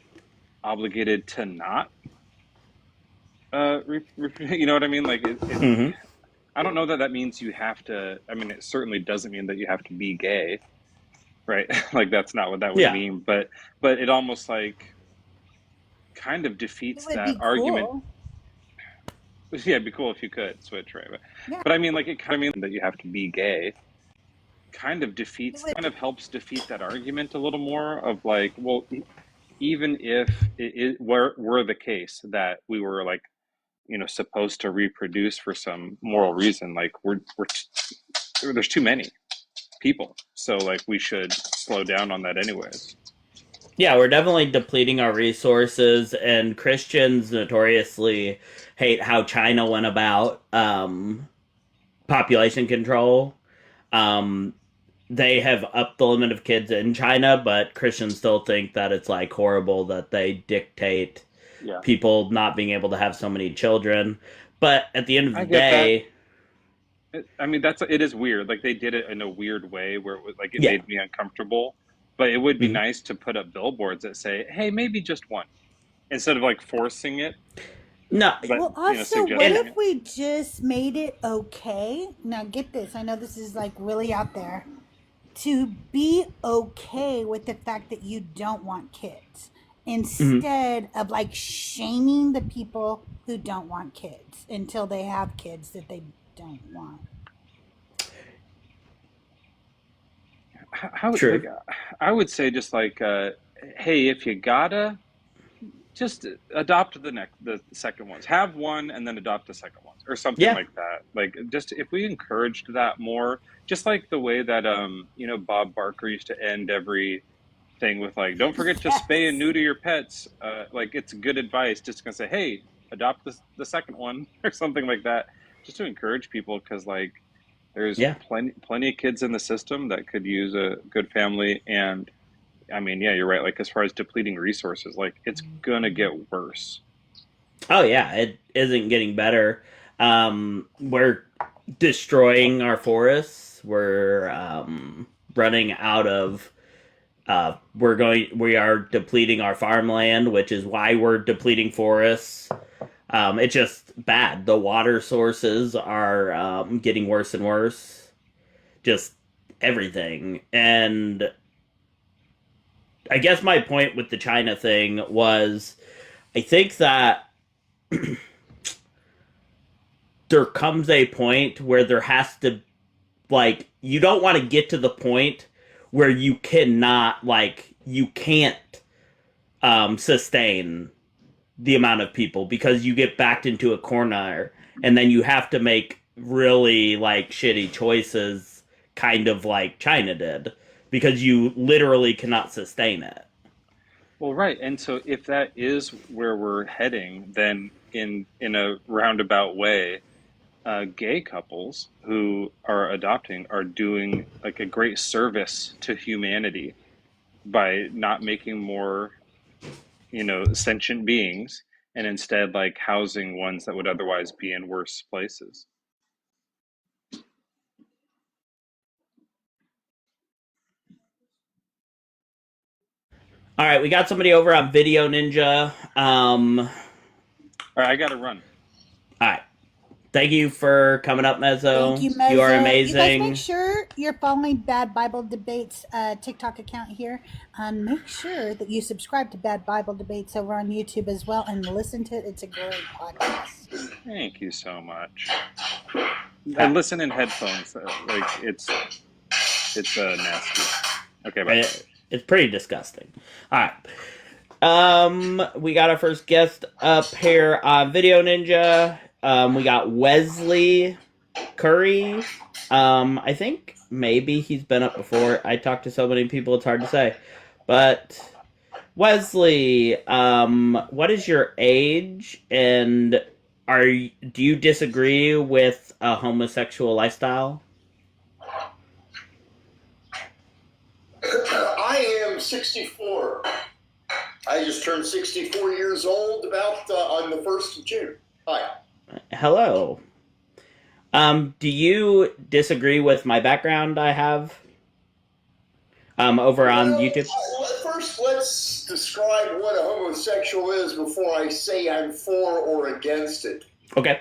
obligated to not, you know what I mean? Like, I don't know that means you have to. I mean, it certainly doesn't mean that you have to be gay, right? Like that's not what that would mean. But it almost like kind of defeats that argument. Cool. Yeah, it'd be cool if you could switch, right? But I mean, like it kind of means that you have to be gay. Kind of helps defeat that argument a little more of like, well, even if it were the case that we were like, supposed to reproduce for some moral reason, like there's too many people, so like we should slow down on that anyways. Yeah, we're definitely depleting our resources, and Christians notoriously hate how China went about population control. They have upped the limit of kids in China, but Christians still think that it's like horrible that they dictate people not being able to have so many children. But at the end of the day, I mean, it is weird. Like they did it in a weird way where it was like it made me uncomfortable. But it would be nice to put up billboards that say, "Hey, maybe just one," instead of like forcing it. No. But, well, also, what if we just made it okay? Now, get this. I know this is like really out there. To be okay with the fact that you don't want kids, instead of like shaming the people who don't want kids until they have kids that they don't want. True. Like, I would say just like, hey, if you gotta, just adopt the second ones. Have one and then adopt the second ones or something like that. Like just if we encouraged that more, just like the way that Bob Barker used to end every thing with like, don't forget to spay and neuter your pets. Like it's good advice. Just gonna say, hey, adopt the second one or something like that, just to encourage people, because like there's plenty of kids in the system that could use a good family. And I mean, yeah, you're right. Like as far as depleting resources, like it's gonna get worse. Oh yeah, it isn't getting better. We're destroying our forests. We're running out of. We are depleting our farmland, which is why we're depleting forests. It's just bad. The water sources are getting worse and worse. Just everything. And I guess my point with the China thing was, I think that there comes a point where there has to, like, you don't want to get to the point where you cannot, like, you can't sustain the amount of people because you get backed into a corner and then you have to make really, like, shitty choices, kind of like China did, because you literally cannot sustain it. Well, right. And so if that is where we're heading, then in a roundabout way, gay couples who are adopting are doing like a great service to humanity by not making more, sentient beings and instead like housing ones that would otherwise be in worse places. All right, we got somebody over on Video Ninja. All right, I gotta run. All right. Thank you for coming up, Mezzo. Thank you, Mezzo. You are amazing. You guys make sure you're following Bad Bible Debates TikTok account here. Make sure that you subscribe to Bad Bible Debates over on YouTube as well and listen to it. It's a great podcast. Thank you so much. I listen in headphones. Like it's nasty. Okay, bye. It's pretty disgusting. All right. We got our first guest up here on Video Ninja. We got Wesley Curry. I think maybe he's been up before. I talked to so many people, it's hard to say. But Wesley, what is your age, and do you disagree with a homosexual lifestyle? I am 64. I just turned 64 years old about on the 1st of June. Hi. Hello. Do you disagree with my background I have over on YouTube? First, let's describe what a homosexual is before I say I'm for or against it. Okay.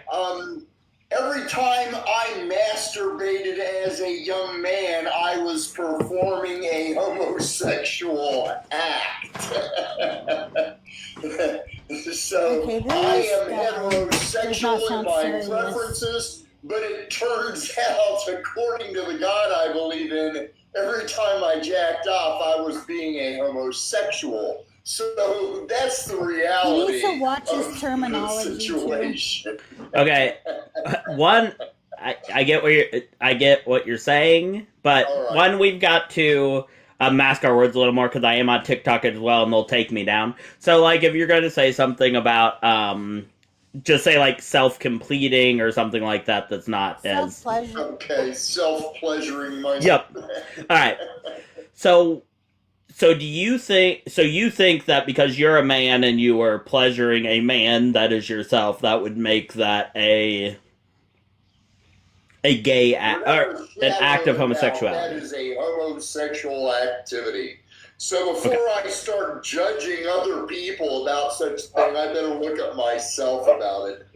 Every time I masturbated as a young man, I was performing a homosexual act. So I am heterosexual in my preferences, but it turns out, according to the God I believe in, every time I jacked off, I was being a homosexual. So that's the reality. He needs to watch his terminology situation. Okay, one, I get what you're saying, but right. One, we've got to mask our words a little more because I am on TikTok as well, and they'll take me down. So, like, if you're going to say something about, just say like self-completing or something like that, that's not as okay, self-pleasuring myself. Yep. All right. So do you think that because you're a man and you are pleasuring a man that is yourself, that would make that a gay act or an act of homosexuality? That is a homosexual activity. So before I start judging other people about such a thing, I better look at myself about it.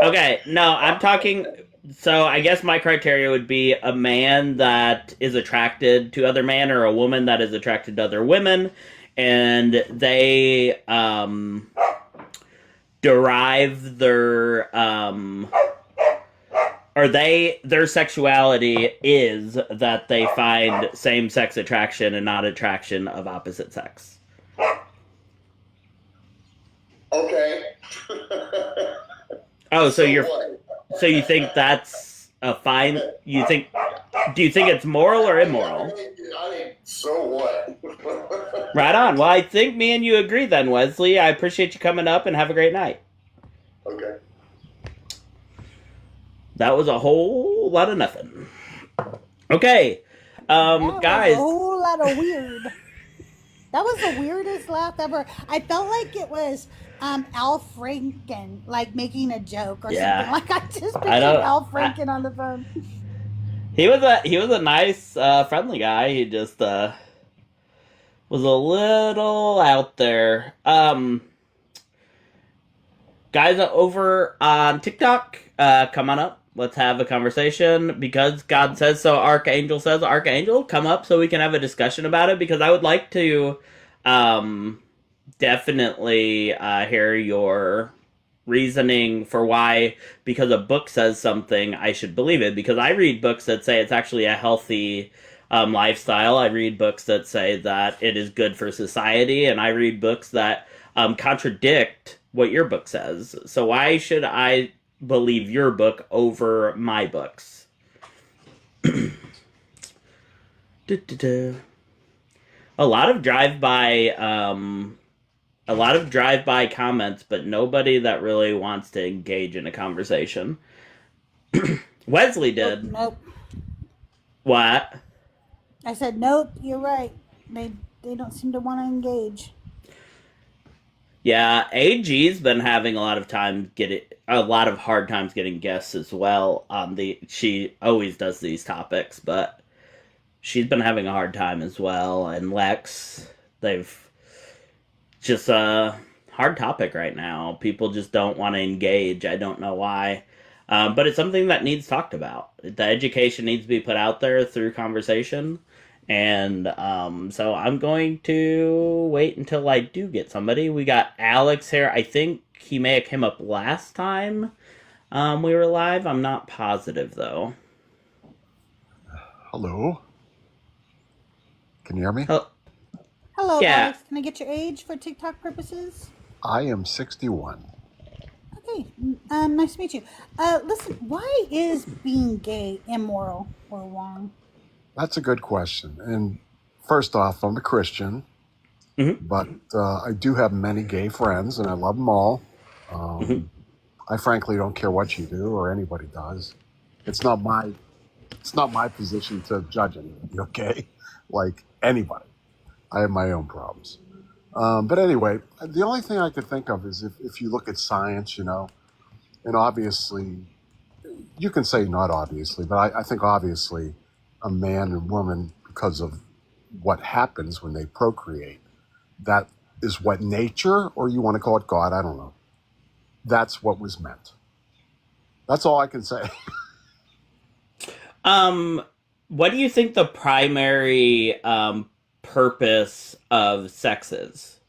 Okay, no, I'm talking. So I guess my criteria would be a man that is attracted to other men or a woman that is attracted to other women, and they derive their their sexuality is that they find same-sex attraction and not attraction of opposite sex. Okay. Oh, so you think that's a fine? Do you think it's moral or immoral? I mean, so what? Right on. Well, I think me and you agree then, Wesley. I appreciate you coming up and have a great night. Okay. That was a whole lot of nothing. Okay, guys. A whole lot of weird. That was the weirdest laugh ever. I felt like it was Al Franken, like making a joke or something. Like I just pictured Al Franken on the phone. He was a nice, friendly guy. He just was a little out there. Guys over on TikTok, come on up. Let's have a conversation because God says so. Archangel says, Archangel, come up so we can have a discussion about it because I would like to definitely hear your reasoning for why, because a book says something, I should believe it. Because I read books that say it's actually a healthy lifestyle. I read books that say that it is good for society, and I read books that contradict what your book says. So why should I believe your book over my books? A lot of drive-by comments, but nobody that really wants to engage in a conversation. Wesley did. Nope. What? I said nope. You're right. They don't seem to want to engage. Yeah, AG's been having a lot of hard times getting guests as well. She always does these topics, but she's been having a hard time as well. And Lex, they've just a hard topic right now. People just don't want to engage. I don't know why. But it's something that needs talked about. The education needs to be put out there through conversation. And so I'm going to wait until I do get somebody. We got Alex here. I think he may have come up last time we were live. I'm not positive, though. Hello? Can you hear me? Hello, Yeah. Alex. Can I get your age for TikTok purposes? I am 61. Okay. Nice to meet you. Listen, why is being gay immoral or wrong? That's a good question. And first off, I'm a Christian, but I do have many gay friends, and I love them all. I frankly don't care what you do or anybody does. It's not my position to judge anybody. Okay, like anybody. I have my own problems. But anyway, the only thing I could think of is if you look at science, and obviously, you can say not obviously, but I think obviously a man and woman, because of what happens when they procreate, that is what nature, or you want to call it God, I don't know. That's what was meant. That's all I can say. What do you think the primary purpose of sex is?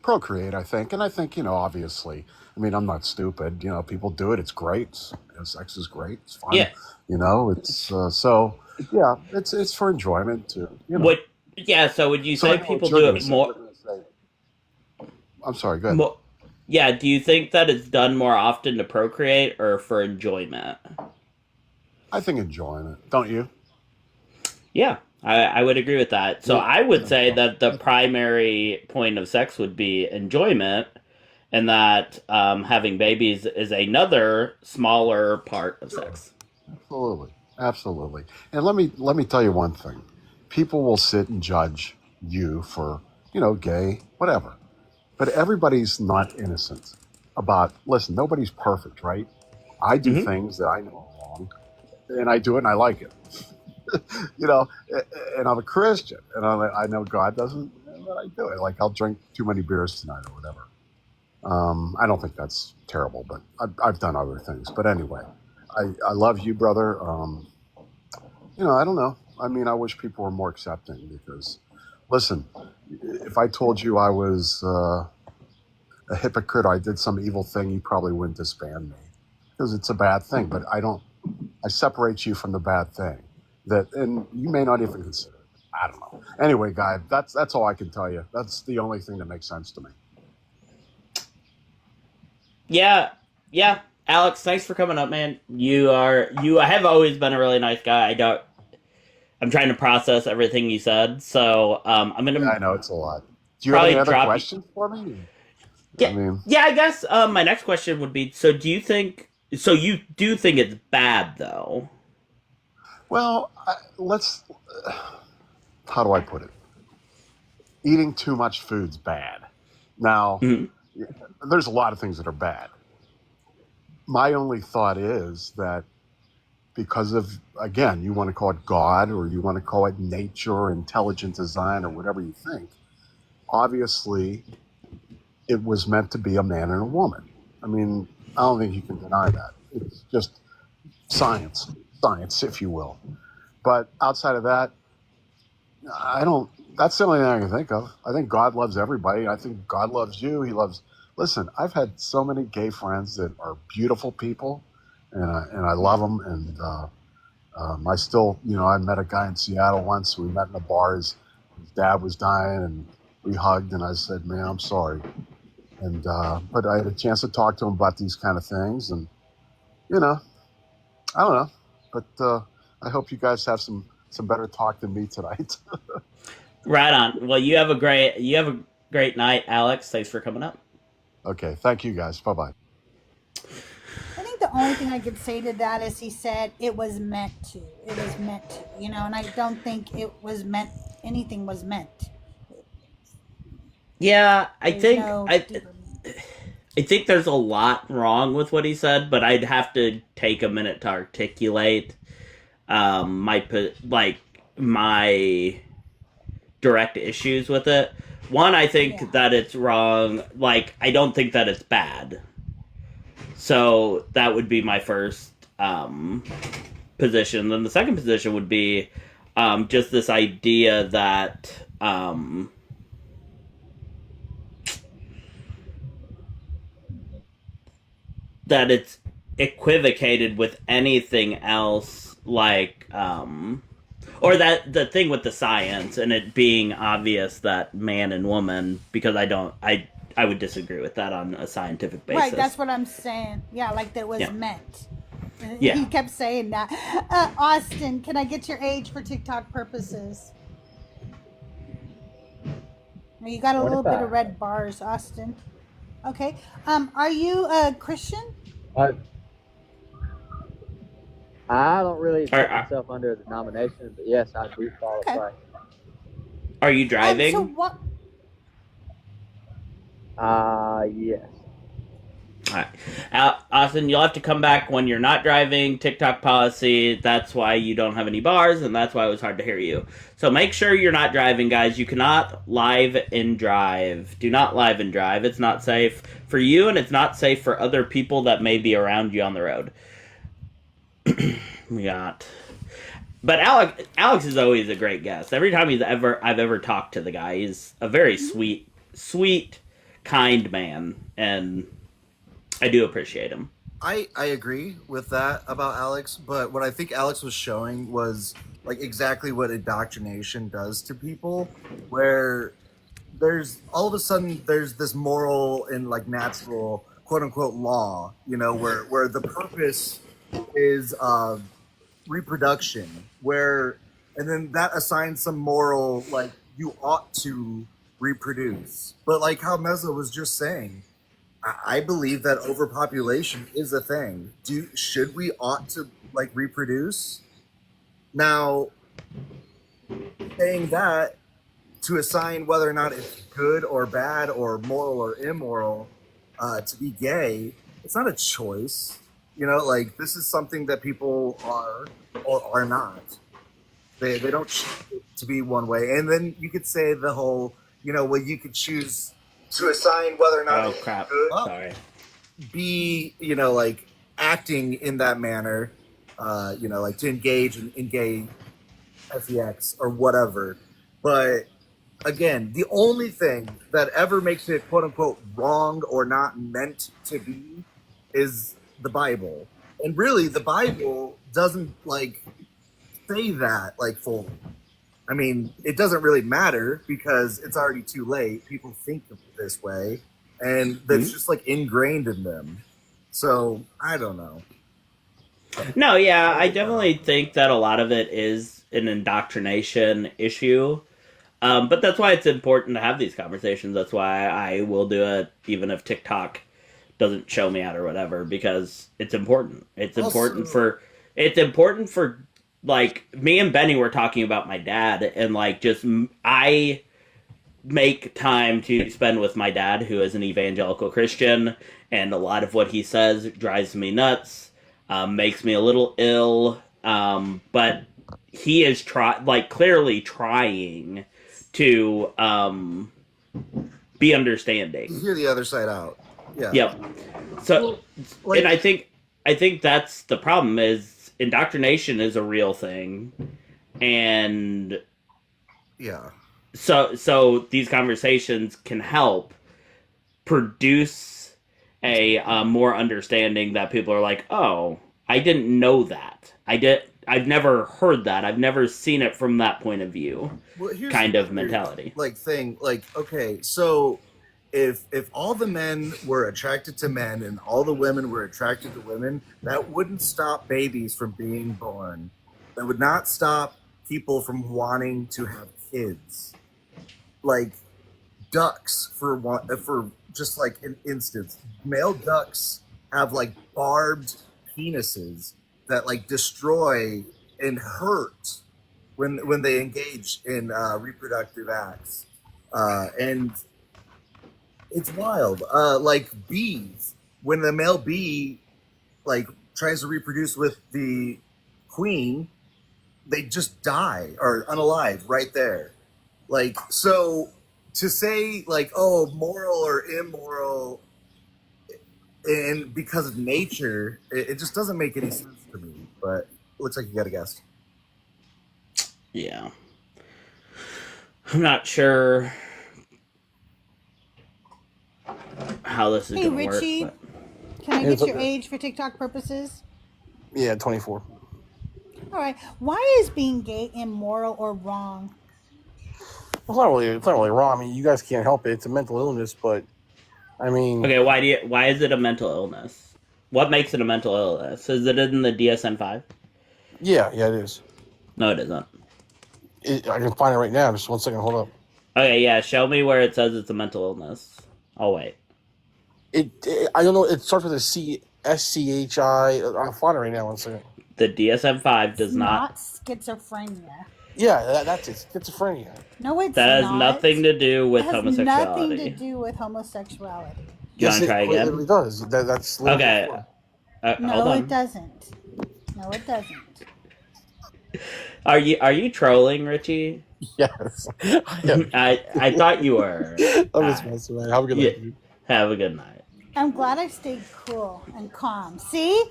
Procreate, I think. And I think, obviously, I mean, I'm not stupid. People do it. It's great. Sex is great. It's fun. Yeah. It's so, yeah, it's for enjoyment too. So would you say people do it more? I'm sorry, go ahead. Yeah, do you think that it's done more often to procreate or for enjoyment? I think enjoyment. Don't you? Yeah, I would agree with that. So I would say that the primary point of sex would be enjoyment, and that having babies is another smaller part of sex. Absolutely. And let me tell you one thing. People will sit and judge you for, gay, whatever. But everybody's not innocent listen, nobody's perfect, right? I do things that I know are wrong, and I do it and I like it. And I'm a Christian, and I know God doesn't, but I do it. Like, I'll drink too many beers tonight or whatever. I don't think that's terrible, but I've done other things. But anyway, I love you, brother. I don't know. I mean, I wish people were more accepting because, listen, if I told you I was a hypocrite or I did some evil thing, you probably wouldn't disband me because it's a bad thing. But I separate you from the bad thing and you may not even consider it. I don't know. Anyway, guy, that's all I can tell you. That's the only thing that makes sense to me. Yeah. Alex, thanks for coming up, man. You have always been a really nice guy. I'm trying to process everything you said, so I'm gonna. Yeah, I know it's a lot. Do you have any other questions for me? Yeah, I guess my next question would be: so you do think it's bad, though? Well, how do I put it? Eating too much food's bad. Now, there's a lot of things that are bad. My only thought is that because of, again, you want to call it God or you want to call it nature or intelligent design or whatever you think, obviously it was meant to be a man and a woman. I mean, I don't think you can deny that. It's just science, if you will. But outside of that, that's the only thing I can think of. I think God loves everybody. I think God loves you. He loves Listen, I've had so many gay friends that are beautiful people, and I love them. And I still, I met a guy in Seattle once. We met in a bar. His dad was dying, and we hugged. And I said, "Man, I'm sorry." And but I had a chance to talk to him about these kind of things, and I don't know. But I hope you guys have some better talk than me tonight. Right on. Well, you have a great night, Alex. Thanks for coming up. Okay, thank you guys. Bye-bye. I think the only thing I could say to that is he said it was meant to. It was meant to, and I don't think it was meant. Anything was meant. Yeah, I There's think no I deeper I think there's a lot wrong with what he said, but I'd have to take a minute to articulate my direct issues with it. One, I think that it's wrong. Like, I don't think that it's bad. So that would be my first position. Then the second position would be just this idea that that it's equivocated with anything else, like or that the thing with the science and it being obvious that man and woman, because I would disagree with that on a scientific basis. Right, that's what I'm saying. Yeah, like that was meant. Yeah. He kept saying that. Austin, can I get your age for TikTok purposes? You got a little bit of red bars, Austin. Okay. Are you a Christian? I don't really put myself under a denomination, but yes, I do follow Christ. Are you driving? So what? Yes. All right. Austin, you'll have to come back when you're not driving. TikTok policy, that's why you don't have any bars, and that's why it was hard to hear you. So make sure you're not driving, guys. You cannot live and drive. Do not live and drive. It's not safe for you, and it's not safe for other people that may be around you on the road. But Alex is always a great guest. Every time I've ever talked to the guy, he's a very sweet, kind man, and I do appreciate him. I agree with that about Alex, but what I think Alex was showing was like exactly what indoctrination does to people, where there's all of a sudden there's this moral and like natural quote unquote law, where the purpose is reproduction, and then that assigns some moral, like you ought to reproduce. But like how Meza was just saying, I believe that overpopulation is a thing. Should we ought to like reproduce? Now, saying that to assign whether or not it's good or bad or moral or immoral to be gay, it's not a choice. Like this is something that people are or are not. They don't choose to be one way. And then you could say the whole, well, you could choose to assign whether or not it's good. Sorry. Be, like acting in that manner, like to engage in gay sex or whatever. But again, the only thing that ever makes it quote unquote wrong or not meant to be is the Bible. And really the Bible doesn't like say that like fully. I mean, it doesn't really matter because it's already too late. People think of it this way, and that's just like ingrained in them. So I don't know. No, yeah, I definitely think that a lot of it is an indoctrination issue. But that's why it's important to have these conversations. That's why I will do it, even if TikTok doesn't show me out or whatever, because it's important. It's important for like me and Benny were talking about my dad, and like just I make time to spend with my dad, who is an evangelical Christian, and a lot of what he says drives me nuts, makes me a little ill, but he is clearly trying to be understanding. You hear the other side out. Yeah. Yep. So, and I think that's the problem is indoctrination is a real thing, and yeah. So these conversations can help produce a more understanding that people are like, oh, I didn't know that. I've never heard that. I've never seen it from that point of view. Well, here's kind the of mentality. thing. Okay, so if all the men were attracted to men and all the women were attracted to women, that wouldn't stop babies from being born. That would not stop people from wanting to have kids. Like ducks, for just like an instance, male ducks have like barbed penises that like destroy and hurt when they engage in reproductive acts, and it's wild. Like bees, when the male bee like tries to reproduce with the queen, they just die or unalive right there. Like, so to say like, oh, moral or immoral, and because of nature, it just doesn't make any sense to me. But it looks like you got a guess. Yeah. I'm not sure how this is Hey, going to work. Richie, But... can I get your age for TikTok purposes? Yeah, 24. All right. Why is being gay immoral or wrong? Well, it's not really wrong. I mean, you guys can't help it. It's a mental illness, but I mean, okay, why is it a mental illness? What makes it a mental illness? Is it in the DSM-5? Yeah, it is. No, it isn't. I can find it right now. Just 1 second. Hold up. Okay, yeah, show me where it says it's a mental illness. I'll wait. I don't know. It starts with a C, SCHI. I'll find it right now. 1 second. The DSM-5 does not schizophrenia. Yeah, that's it. Schizophrenia. No, it's that not. has nothing to do with it has homosexuality. nothing to do with homosexuality. You want to try again? It really does. That's okay. No, it doesn't. No, it doesn't. Are you trolling, Richie? Yes. I thought you were. I'm just messing around. Have a good night, dude. Have a good night. I'm glad I stayed cool and calm. See,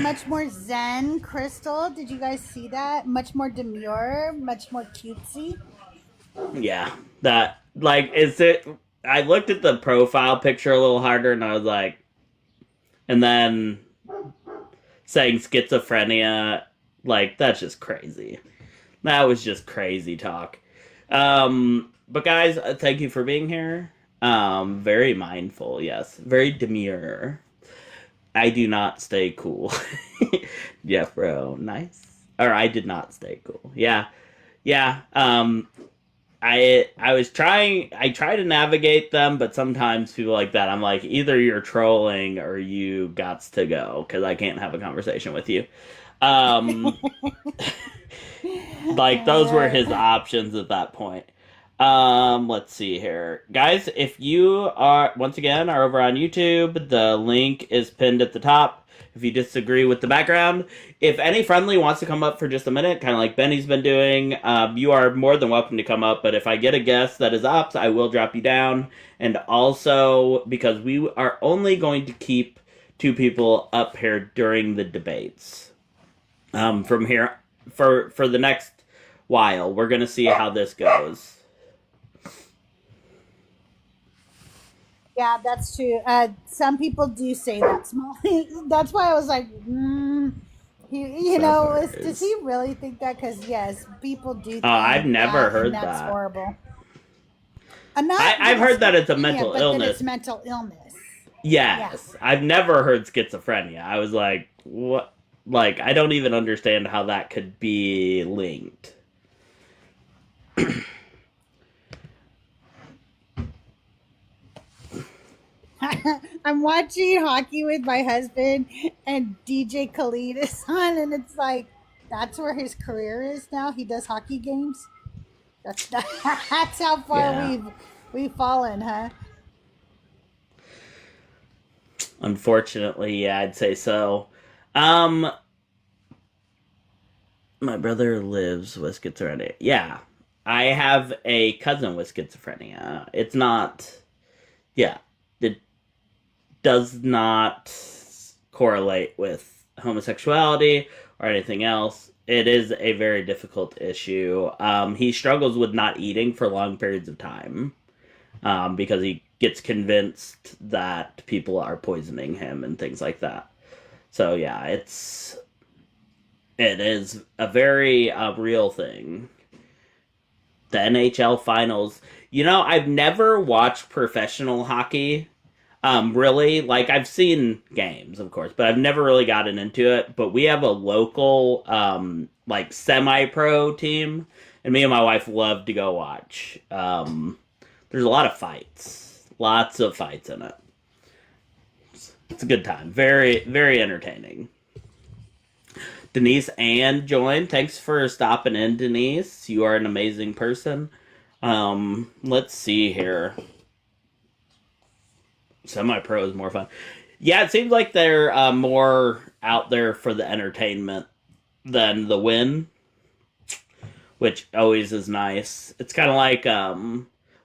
much more zen. Crystal, did you guys see that? Much more demure, much more cutesy. Yeah, that like is it. I looked at the profile picture a little harder, and I was like, and then saying schizophrenia, like that's just crazy. That was just crazy talk. But guys, thank you for being here. Very mindful, yes. Very demure. I do not stay cool. Yeah, bro, nice. Or I did not stay cool. Yeah. I try to navigate them, but sometimes people like that, I'm like, either you're trolling or you gots to go, because I can't have a conversation with you. Like, those were his options at that point. Let's see here. Guys, if you are, once again, are over on YouTube, the link is pinned at the top. If you disagree with the background, if any friendly wants to come up for just a minute, kind of like Benny's been doing, you are more than welcome to come up, but if I get a guest that is ops, I will drop you down. And also, because we are only going to keep 2 people up here during the debates. From here, for the next while, we're going to see how this goes. Yeah, that's true. Some people do say that small. That's why I was like, does he really think that? Because yes, people do. Think I've never heard that's that. Horrible. I've heard that it's a mental illness. It's mental illness. Yes, I've never heard schizophrenia. I was like, what? Like, I don't even understand how that could be linked. I'm watching hockey with my husband, and DJ Khalid is on, and it's like, that's where his career is now. He does hockey games. That's how far we've fallen, huh? Unfortunately, yeah, I'd say so. My brother lives with schizophrenia. Yeah, I have a cousin with schizophrenia. It's not, it does not correlate with homosexuality or anything else. It is a very difficult issue. He struggles with not eating for long periods of time because he gets convinced that people are poisoning him and things like that. So yeah, it is a very real thing. The NHL finals. You know, I've never watched professional hockey. Really, like I've seen games, of course, but I've never really gotten into it. But we have a local, like semi-pro team, and me and my wife love to go watch. There's a lot of fights, lots of fights in it. It's a good time, very, very entertaining. Denise Ann joined. Thanks for stopping in, Denise. You are an amazing person. Let's see here. Semi-pro is more fun. Yeah, it seems like they're more out there for the entertainment than the win, which always is nice. It's kind of like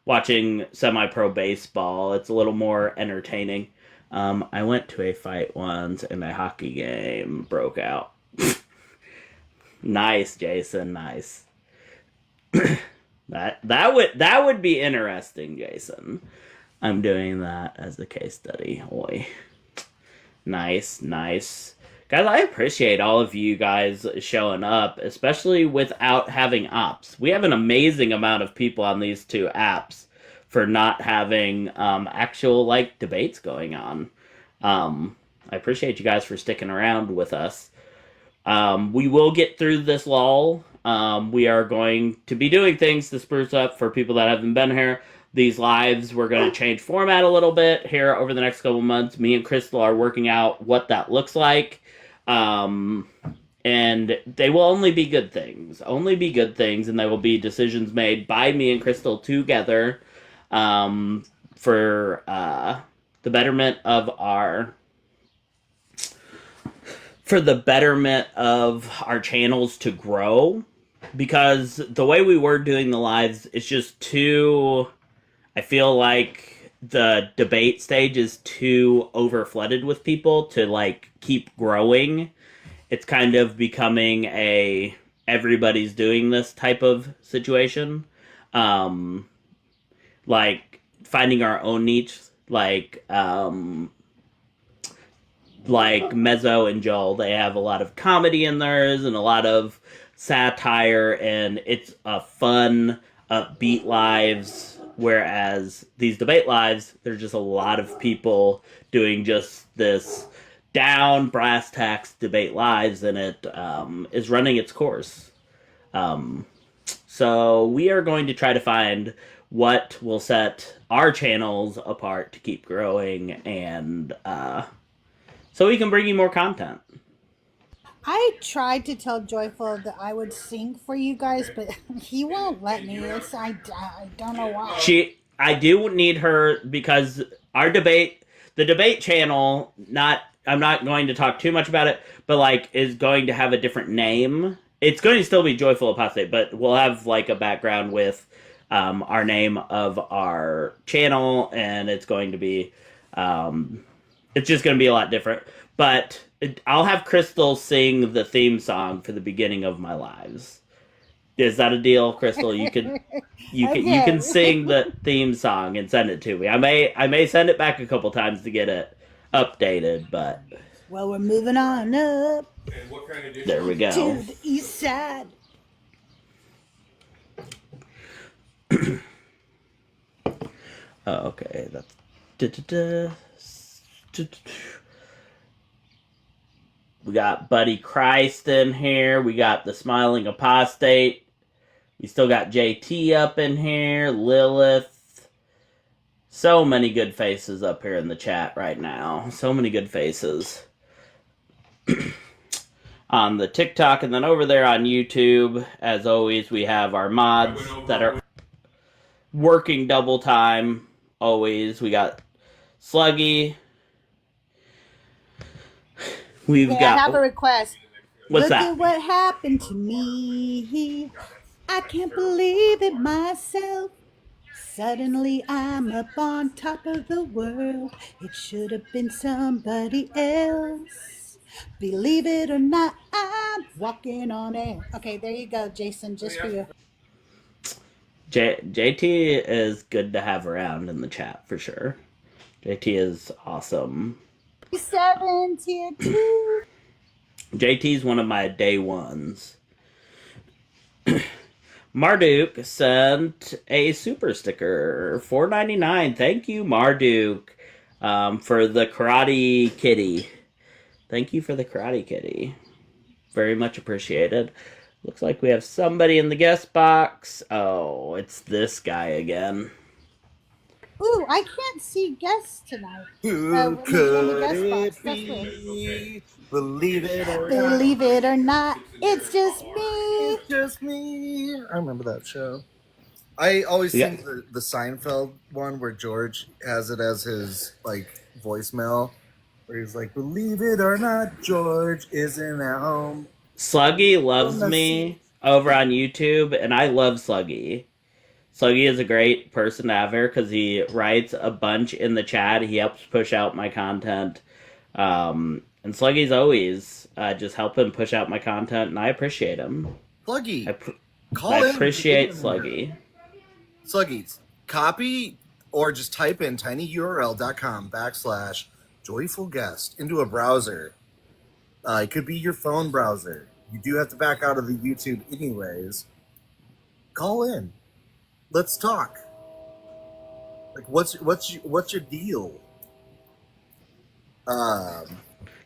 watching semi-pro baseball. It's a little more entertaining. I went to a fight once and a hockey game broke out. Nice, Jason. Nice. that would be interesting, Jason. I'm doing that as a case study. Oi. Nice, nice. Guys, I appreciate all of you guys showing up, especially without having ops. We have an amazing amount of people on these two apps for not having actual like debates going on. I appreciate you guys for sticking around with us. We will get through this lull. We are going to be doing things to spruce up for people that haven't been here. These lives, we're going to change format a little bit here over the next couple months. Me and Crystal are working out what that looks like. And they will only be good things. Only be good things, and they will be decisions made by me and Crystal together for the betterment of our channels to grow. Because the way we were doing the lives is just too... I feel like the debate stage is too overflooded with people to like keep growing. It's kind of becoming a everybody's doing this type of situation. Like finding our own niche, like Mezzo and Joel, they have a lot of comedy in theirs and a lot of satire, and it's a fun, upbeat lives. Whereas these debate lives, there's just a lot of people doing just this down brass tacks debate lives, and it is running its course. So we are going to try to find what will set our channels apart to keep growing, and so we can bring you more content. I tried to tell Joyful that I would sing for you guys, but he won't let me. I don't know why. I do need her because the debate channel, I'm not going to talk too much about it, but like is going to have a different name. It's going to still be Joyful Apostate, but we'll have like a background with our name of our channel, and it's going to be, it's just going to be a lot different. But I'll have Crystal sing the theme song for the beginning of my lives. Is that a deal, Crystal? You can sing the theme song and send it to me. I may send it back a couple times to get it updated, but well, we're moving on up. And what kind of there we go. To the east side. Oh, okay, that's we got Buddy Christ in here. We got the Smiling Apostate. We still got JT up in here. Lilith. So many good faces up here in the chat right now. So many good faces. On the TikTok, and then over there on YouTube, as always, we have our mods that are working double time. Always. We got Sluggy. I have a request. What's that? Look at what happened to me. I can't believe it myself. Suddenly I'm up on top of the world. It should have been somebody else. Believe it or not, I'm walking on air. Okay, there you go, Jason, just for you. JT is good to have around in the chat for sure. JT is awesome. 7 tier 2. JT's one of my day ones. Marduk sent a super sticker, $4.99. Thank you, Marduk, for the Karate Kitty. Thank you for the Karate Kitty. Very much appreciated. Looks like we have somebody in the guest box. Oh, it's this guy again. Ooh, I can't see guests tonight. Who could it be? Believe it or not. Believe it or not, it's just me. It's just me. I remember that show. I always think the Seinfeld one where George has it as his like voicemail, where he's like, "Believe it or not, George isn't at home." Sluggy loves me over on YouTube, and I love Sluggy. Sluggy is a great person to have here because he writes a bunch in the chat. He helps push out my content. And Sluggy's always just helping push out my content, and I appreciate him. Sluggy, I appreciate Sluggy. Sluggy, copy or just type in tinyurl.com/joyfulguest into a browser. It could be your phone browser. You do have to back out of the YouTube anyways. Call in. Let's talk. Like, what's your deal?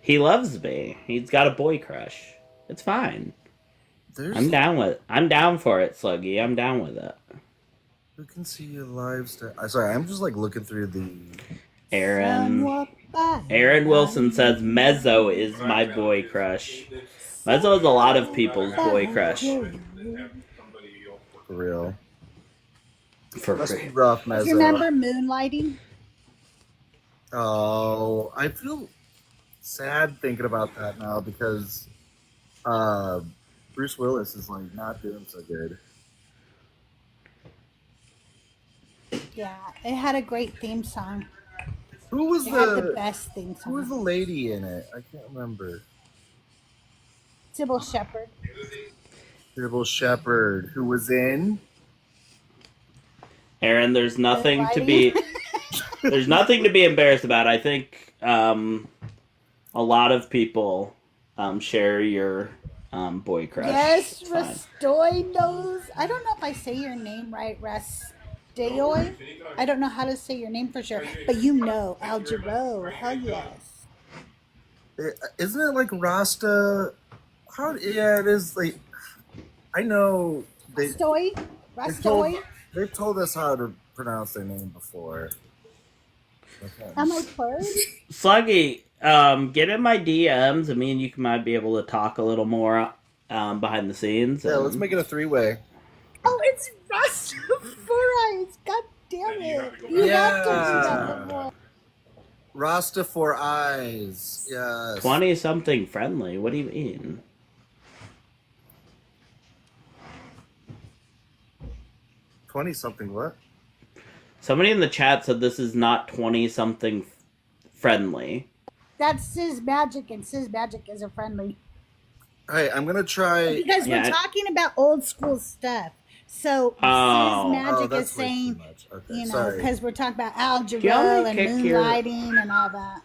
He loves me. He's got a boy crush. It's fine. I'm down for it, Sluggy. I'm down with it. Who can see your live stream? Sorry, I'm just like looking through the. Aaron Wilson says Mezzo is my boy crush. Mezzo is a lot of people's boy crush. For real. Must be rough, Mezzo. Do you remember Moonlighting? Oh, I feel sad thinking about that now because Bruce Willis is like not doing so good. Yeah, it had a great theme song. Who was it had the best theme song? Who was the lady in it? I can't remember. Sybil Shepherd. Sybil Shepherd, who was in. Aaron, there's nothing to be embarrassed about. I think a lot of people share your boy crush. Yes, Rastoy knows. I don't know if I say your name right, Rastoy. I don't know how to say your name for sure, but you know, Al Jarreau. Hell yes. Isn't it like Rasta? Yeah, it is. Like, I know Rastoy. They've told us how to pronounce their name before. Am I close? Sluggy, get in my DMs, and me and you might be able to talk a little more behind the scenes. Yeah, let's make it a 3-way. Oh, it's Rasta 4 Eyes. God damn it. You have to do that before. Rasta 4 Eyes. Yes. 20-something friendly. What do you mean? $20-something what? Somebody in the chat said this is not 20-something friendly. That's Sis Magic, and Sis Magic is a friendly. All right, I'm gonna try. Because we're talking about old school stuff. So Sis Magic is saying, you know, because we're talking about Al Jarreau and Moonlighting and all that.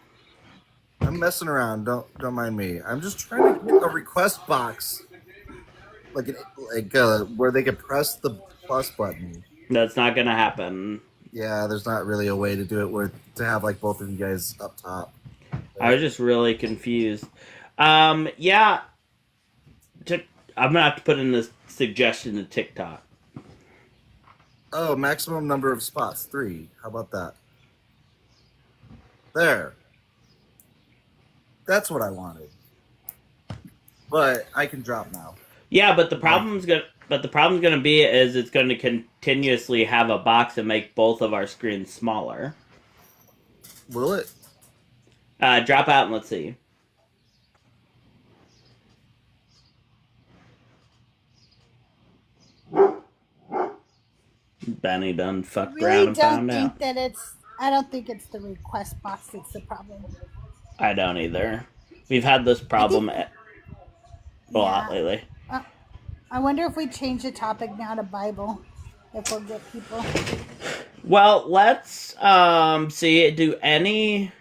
I'm messing around. Don't mind me. I'm just trying to get a request box, like where they can press the plus button. That's not gonna happen. Yeah, there's not really a way to do it to have like both of you guys up top. I was just really confused. Yeah. I'm gonna have to put in this suggestion to TikTok. Oh, maximum number of spots, 3. How about that? There. That's what I wanted. But I can drop now. Yeah, but the problem's gonna be is it's going to continuously have a box and make both of our screens smaller. Will it? Drop out and let's see. Benny done fucked around and found out. I don't think it's the request box that's the problem. I don't either. We've had this problem a lot lately. I wonder if we change the topic now to Bible. if we'll get people. Well, let's see. Do any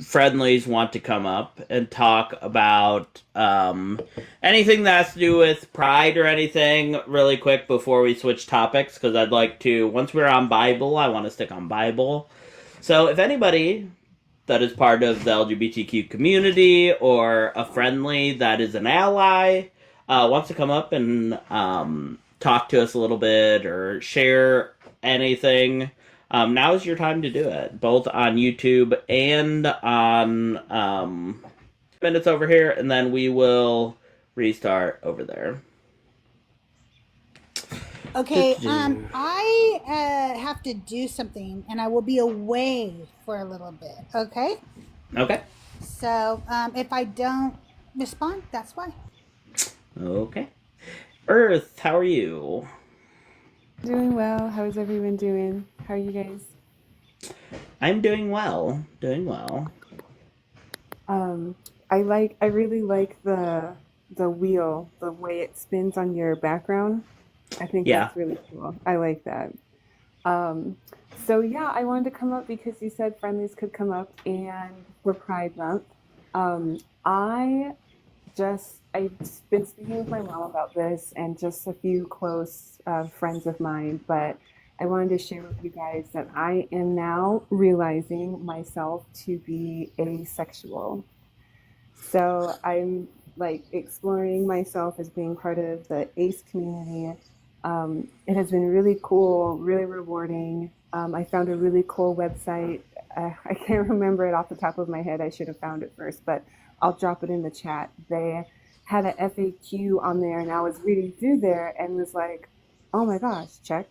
friendlies want to come up and talk about anything that has to do with pride or anything really quick before we switch topics? Because I'd like to, once we're on Bible, I want to stick on Bible. So if anybody that is part of the LGBTQ community or a friendly that is an ally wants to come up and talk to us a little bit or share anything, now is your time to do it, both on YouTube and on minutes over here, and then we will restart over there. Okay, I have to do something, and I will be away for a little bit, okay? Okay. So, if I don't respond, that's why. Okay. Earth, how are you? Doing well. How is everyone doing? How are you guys? I'm doing well. Doing well. I really like the wheel, the way it spins on your background. I think that's really cool. I like that. So yeah, I wanted to come up because you said friendlies could come up and for Pride Month. I've been speaking with my mom about this and just a few close friends of mine, but I wanted to share with you guys that I am now realizing myself to be asexual. So I'm like exploring myself as being part of the ace community. It has been really cool, really rewarding. I found a really cool website. I can't remember it off the top of my head. I should have found it first, but I'll drop it in the chat. They had an FAQ on there, and I was reading through there and was like, oh my gosh, check.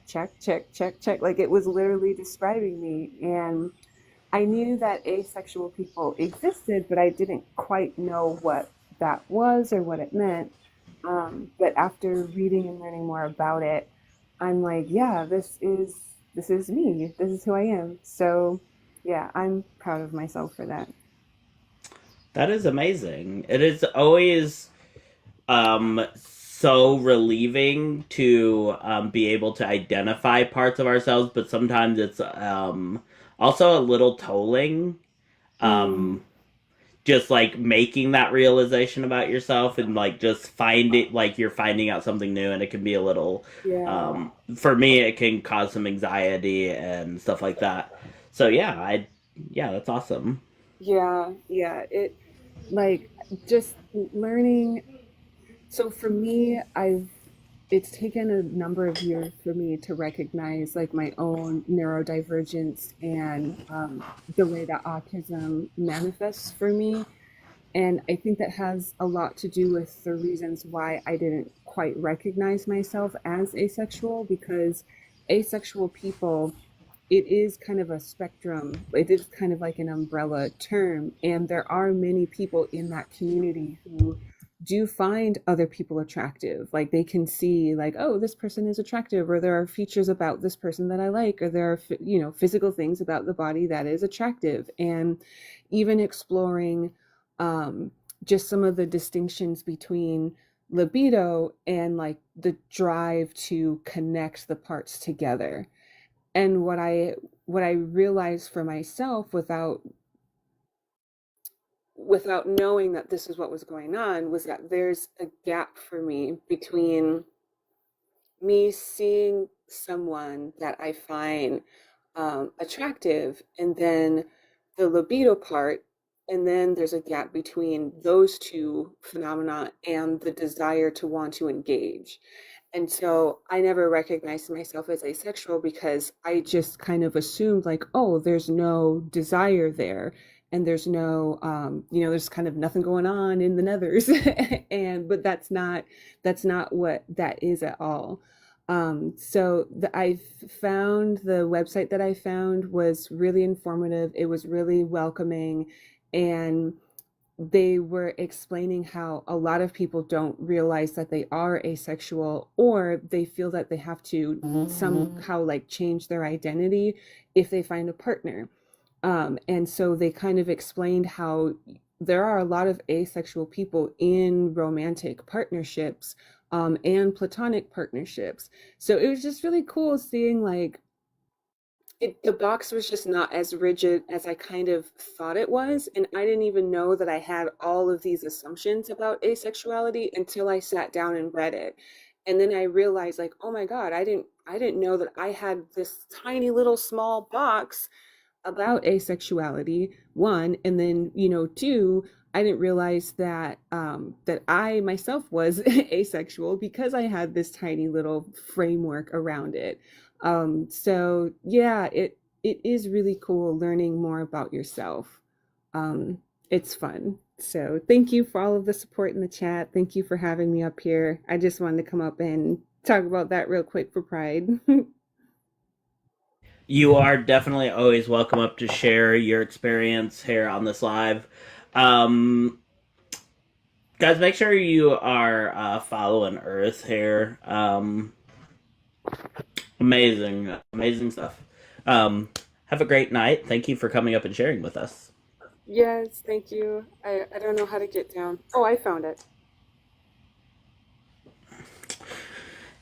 Like it was literally describing me. And I knew that asexual people existed, but I didn't quite know what that was or what it meant. But after reading and learning more about it, I'm like, yeah, this is me. This is who I am. So yeah, I'm proud of myself for that. That is amazing. It is always so relieving to be able to identify parts of ourselves, but sometimes it's also a little tolling. Just like making that realization about yourself and like just you're finding out something new, and it can be a little for me it can cause some anxiety and stuff like that. So yeah, that's awesome. Yeah, it like just learning. So for me, it's taken a number of years for me to recognize like my own neurodivergence and the way that autism manifests for me. And I think that has a lot to do with the reasons why I didn't quite recognize myself as asexual, because asexual people, it is kind of a spectrum. It is kind of like an umbrella term. And there are many people in that community who do find other people attractive. Like they can see like, oh, this person is attractive, or there are features about this person that I like, or there are, physical things about the body that is attractive. And even exploring just some of the distinctions between libido and like the drive to connect the parts together. And what I realized for myself without knowing that this is what was going on was that there's a gap for me between me seeing someone that I find attractive and then the libido part, and then there's a gap between those two phenomena and the desire to want to engage. And so I never recognized myself as asexual because I just kind of assumed like, oh, there's no desire there. And there's no, there's kind of nothing going on in the nethers. But that's not what that is at all. So I found the website that I found was really informative. It was really welcoming. And they were explaining how a lot of people don't realize that they are asexual, or they feel that they have to somehow like change their identity if they find a partner. And so they kind of explained how there are a lot of asexual people in romantic partnerships, and platonic partnerships. So it was just really cool seeing like the box was just not as rigid as I kind of thought it was. And I didn't even know that I had all of these assumptions about asexuality until I sat down and read it. And then I realized like, oh my God, I didn't know that I had this tiny little small box about asexuality, one, and then, two, I didn't realize that that I myself was asexual because I had this tiny little framework around it. So yeah, it is really cool learning more about yourself. It's fun. So thank you for all of the support in the chat. Thank you for having me up here. I just wanted to come up and talk about that real quick for Pride. You are definitely always welcome up to share your experience here on this live. Guys, make sure you are following Earth here. Amazing stuff. Have a great night. Thank you for coming up and sharing with us. Yes, thank you. I don't know how to get down. Oh, I found it.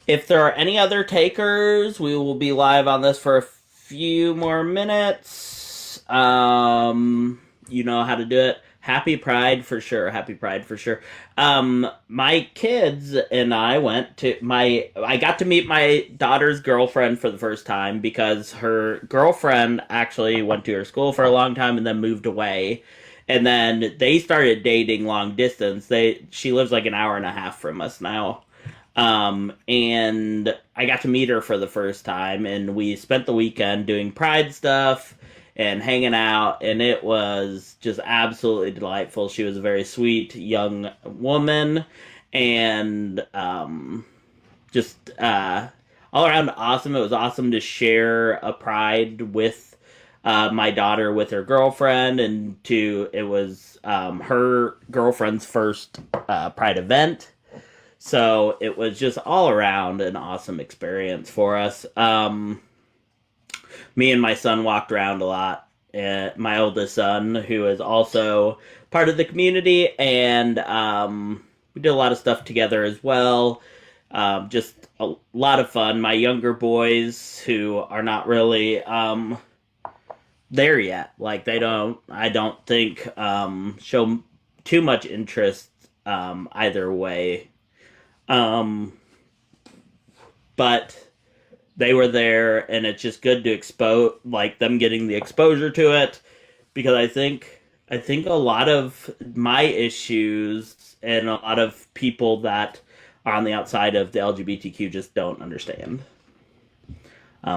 If there are any other takers, we will be live on this for a few more minutes. You know how to do it. Happy Pride for sure. Happy Pride for sure. My kids and I I got to meet my daughter's girlfriend for the first time because her girlfriend actually went to her school for a long time and then moved away. And then they started dating long distance. She lives like an hour and a half from us now. And I got to meet her for the first time, and we spent the weekend doing Pride stuff and hanging out, and it was just absolutely delightful. She was a very sweet young woman, and just all around awesome. It was awesome to share a Pride with my daughter with her girlfriend, and it was her girlfriend's first Pride event. So it was just all around an awesome experience for us. Me and my son walked around a lot. My oldest son, who is also part of the community, and we did a lot of stuff together as well. Just a lot of fun. My younger boys, who are not really there yet, like I don't think show too much interest either way. But they were there, and it's just good to expose, like, them getting the exposure to it, because I think a lot of my issues and a lot of people that are on the outside of the LGBTQ just don't understand.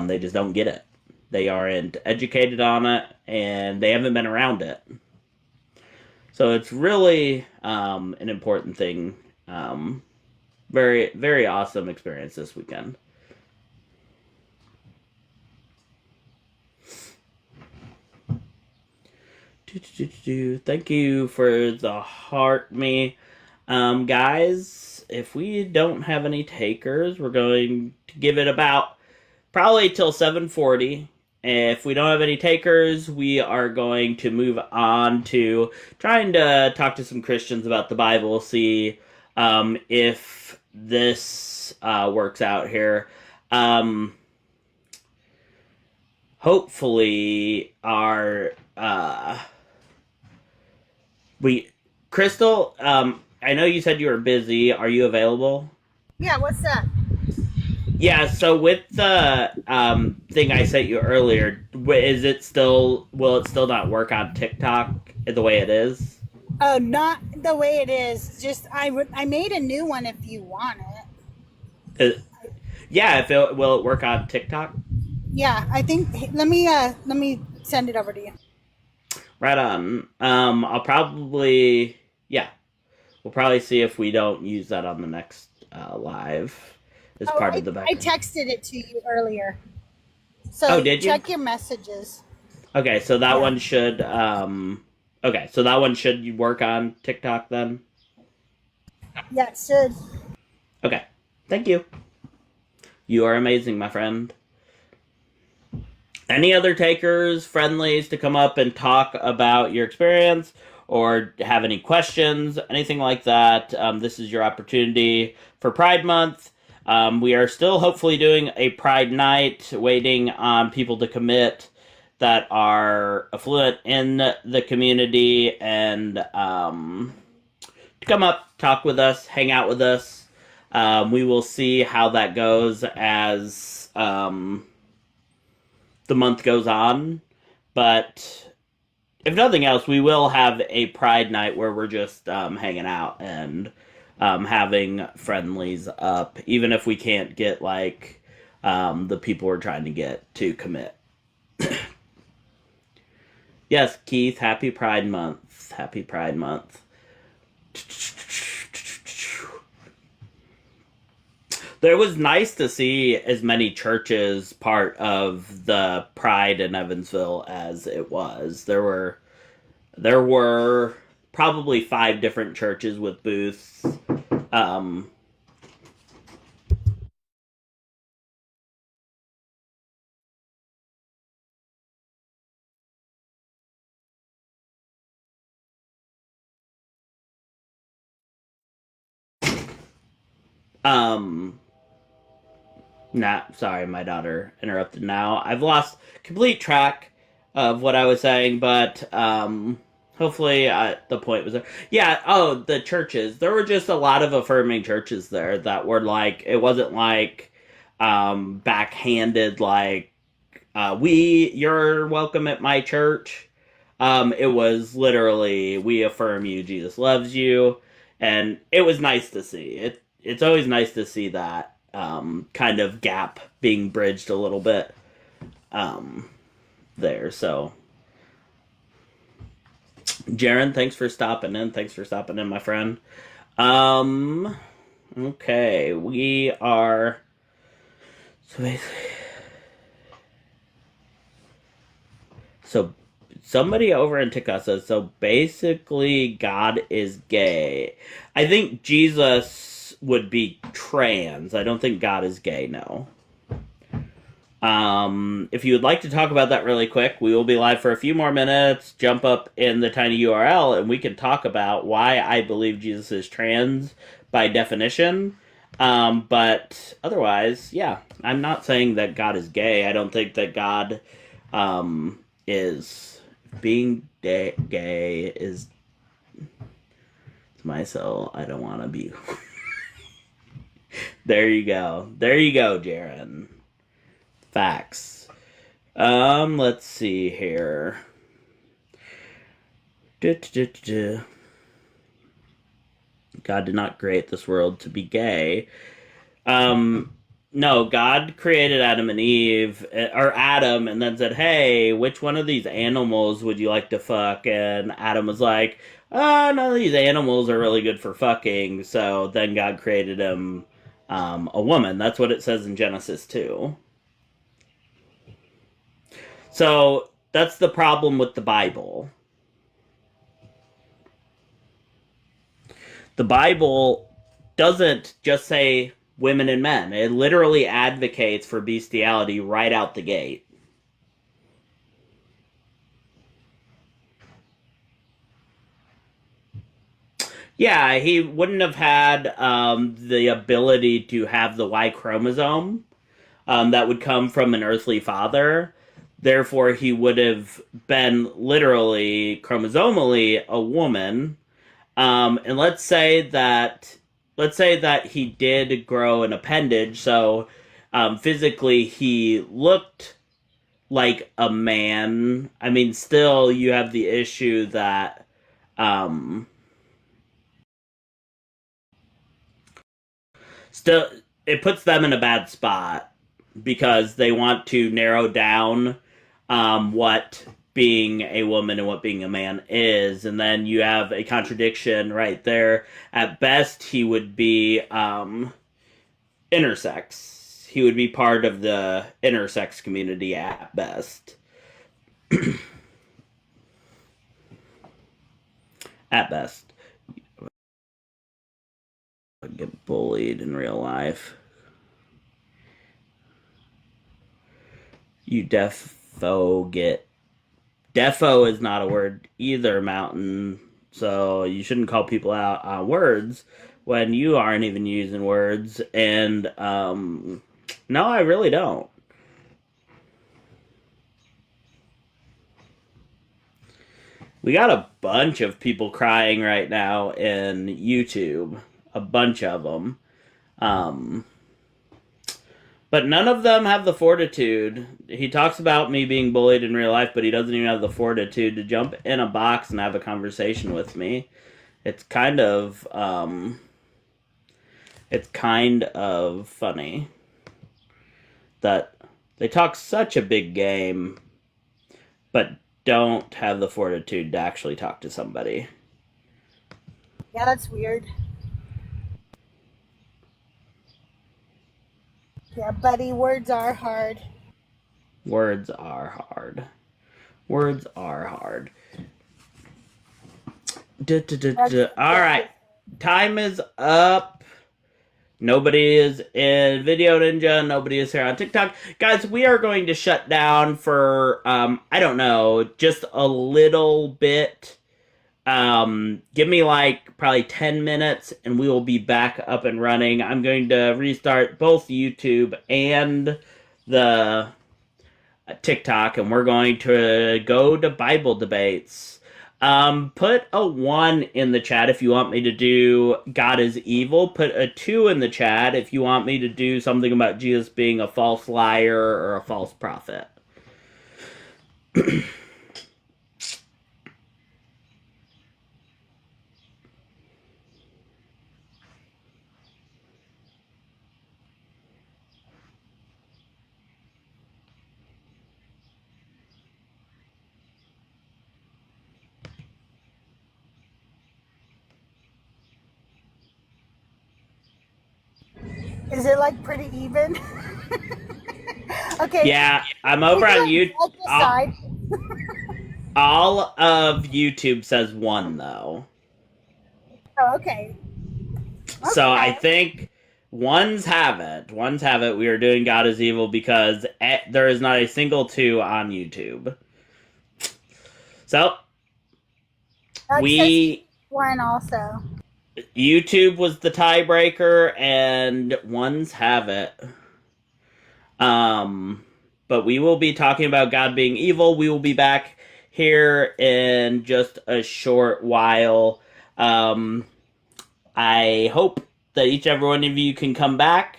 They just don't get it. They aren't educated on it, and they haven't been around it. So it's really an important thing. Very, very awesome experience this weekend. Thank you for the heart me. Guys, if we don't have any takers, we're going to give it about probably till 7:40. If we don't have any takers, we are going to move on to trying to talk to some Christians about the Bible, see if this works out here. Hopefully our Crystal, I know you said you were busy. Are you available? Yeah, what's up? Yeah, so with the thing I sent you earlier, will it still not work on TikTok the way it is? Oh, not the way it is. Just I made a new one if you want it. Yeah, will it work on TikTok? Yeah, I think. Let me send it over to you. Right on. We'll probably see if we don't use that on the next live as part of the back. I texted it to you earlier. So did you? Check your messages. Okay, so that one should work on TikTok then? Yeah, it should. Okay. Thank you. You are amazing, my friend. Any other takers, friendlies to come up and talk about your experience or have any questions, anything like that, this is your opportunity for Pride Month. We are still hopefully doing a Pride Night, waiting on people to commit that are affluent in the community and to come up, talk with us, hang out with us. We will see how that goes as the month goes on. But if nothing else, we will have a Pride Night where we're just hanging out and having friendlies up, even if we can't get like the people we're trying to get to commit. Yes, Keith, happy Pride Month. Happy Pride Month. There was nice to see as many churches part of the Pride in Evansville as it was. There were probably 5 different churches with booths. Sorry, my daughter interrupted now. I've lost complete track of what I was saying, but hopefully the point was there. Yeah, the churches. There were just a lot of affirming churches there that were like, it wasn't like backhanded, like, you're welcome at my church. It was literally, we affirm you, Jesus loves you, and it was nice to see. It's always nice to see that kind of gap being bridged a little bit there. So, Jaron, thanks for stopping in. Thanks for stopping in, my friend. Okay, we are. So somebody over in TikTok says, so basically God is gay. I think Jesus would be trans. I don't think God is gay, no. If you would like to talk about that really quick, we will be live for a few more minutes. Jump up in the tiny URL and we can talk about why I believe Jesus is trans by definition. But otherwise, yeah, I'm not saying that God is gay. I don't think that God is being gay is my soul. I don't want to be. There you go, Jaron. Facts. Let's see here. God did not create this world to be gay. No, God created Adam and Eve, or Adam, and then said, hey, which one of these animals would you like to fuck? And Adam was like, none of these animals are really good for fucking. So then God created him a woman. That's what it says in Genesis 2. So that's the problem with the Bible. The Bible doesn't just say women and men. It literally advocates for bestiality right out the gate. Yeah, he wouldn't have had the ability to have the Y chromosome that would come from an earthly father. Therefore, he would have been literally chromosomally a woman. And let's say that he did grow an appendage, so physically he looked like a man. I mean, still you have the issue that still it puts them in a bad spot because they want to narrow down what being a woman and what being a man is, and then you have a contradiction right there. At best, he would be intersex. He would be part of the intersex community at best. At best. Get bullied in real life. You defo is not a word either, Mountain. So you shouldn't call people out on words when you aren't even using words. And no, I really don't. We got a bunch of people crying right now in YouTube. A bunch of them. But none of them have the fortitude. He talks about me being bullied in real life, but he doesn't even have the fortitude to jump in a box and have a conversation with me. It's kind of funny that they talk such a big game, but don't have the fortitude to actually talk to somebody. Yeah, that's weird. Yeah, buddy, words are hard. Words are hard. Words are hard. All right. Time is up. Nobody is in Video Ninja. Nobody is here on TikTok. Guys, we are going to shut down for, I don't know, just a little bit. Give me like probably 10 minutes and we will be back up and running. I'm going to restart both YouTube and the TikTok, and we're going to go to Bible debates. Put a 1 in the chat if you want me to do God is evil. Put a 2 in the chat if you want me to do something about Jesus being a false liar or a false prophet. Is it like pretty even? Okay. Yeah, I'm over on YouTube. All of YouTube says 1 though. Oh, okay. So I think ones have it. Ones have it. We are doing God is evil because there is not a single 2 on YouTube. So we 1 also. YouTube was the tiebreaker, and ones have it. But we will be talking about God being evil. We will be back here in just a short while. I hope that each and every one of you can come back.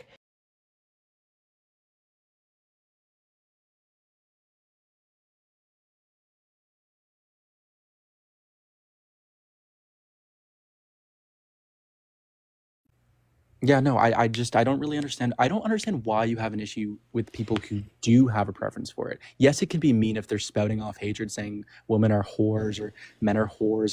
Yeah, no, I don't really understand. I don't understand why you have an issue with people who do have a preference for it. Yes, it can be mean if they're spouting off hatred, saying women are whores or men are whores.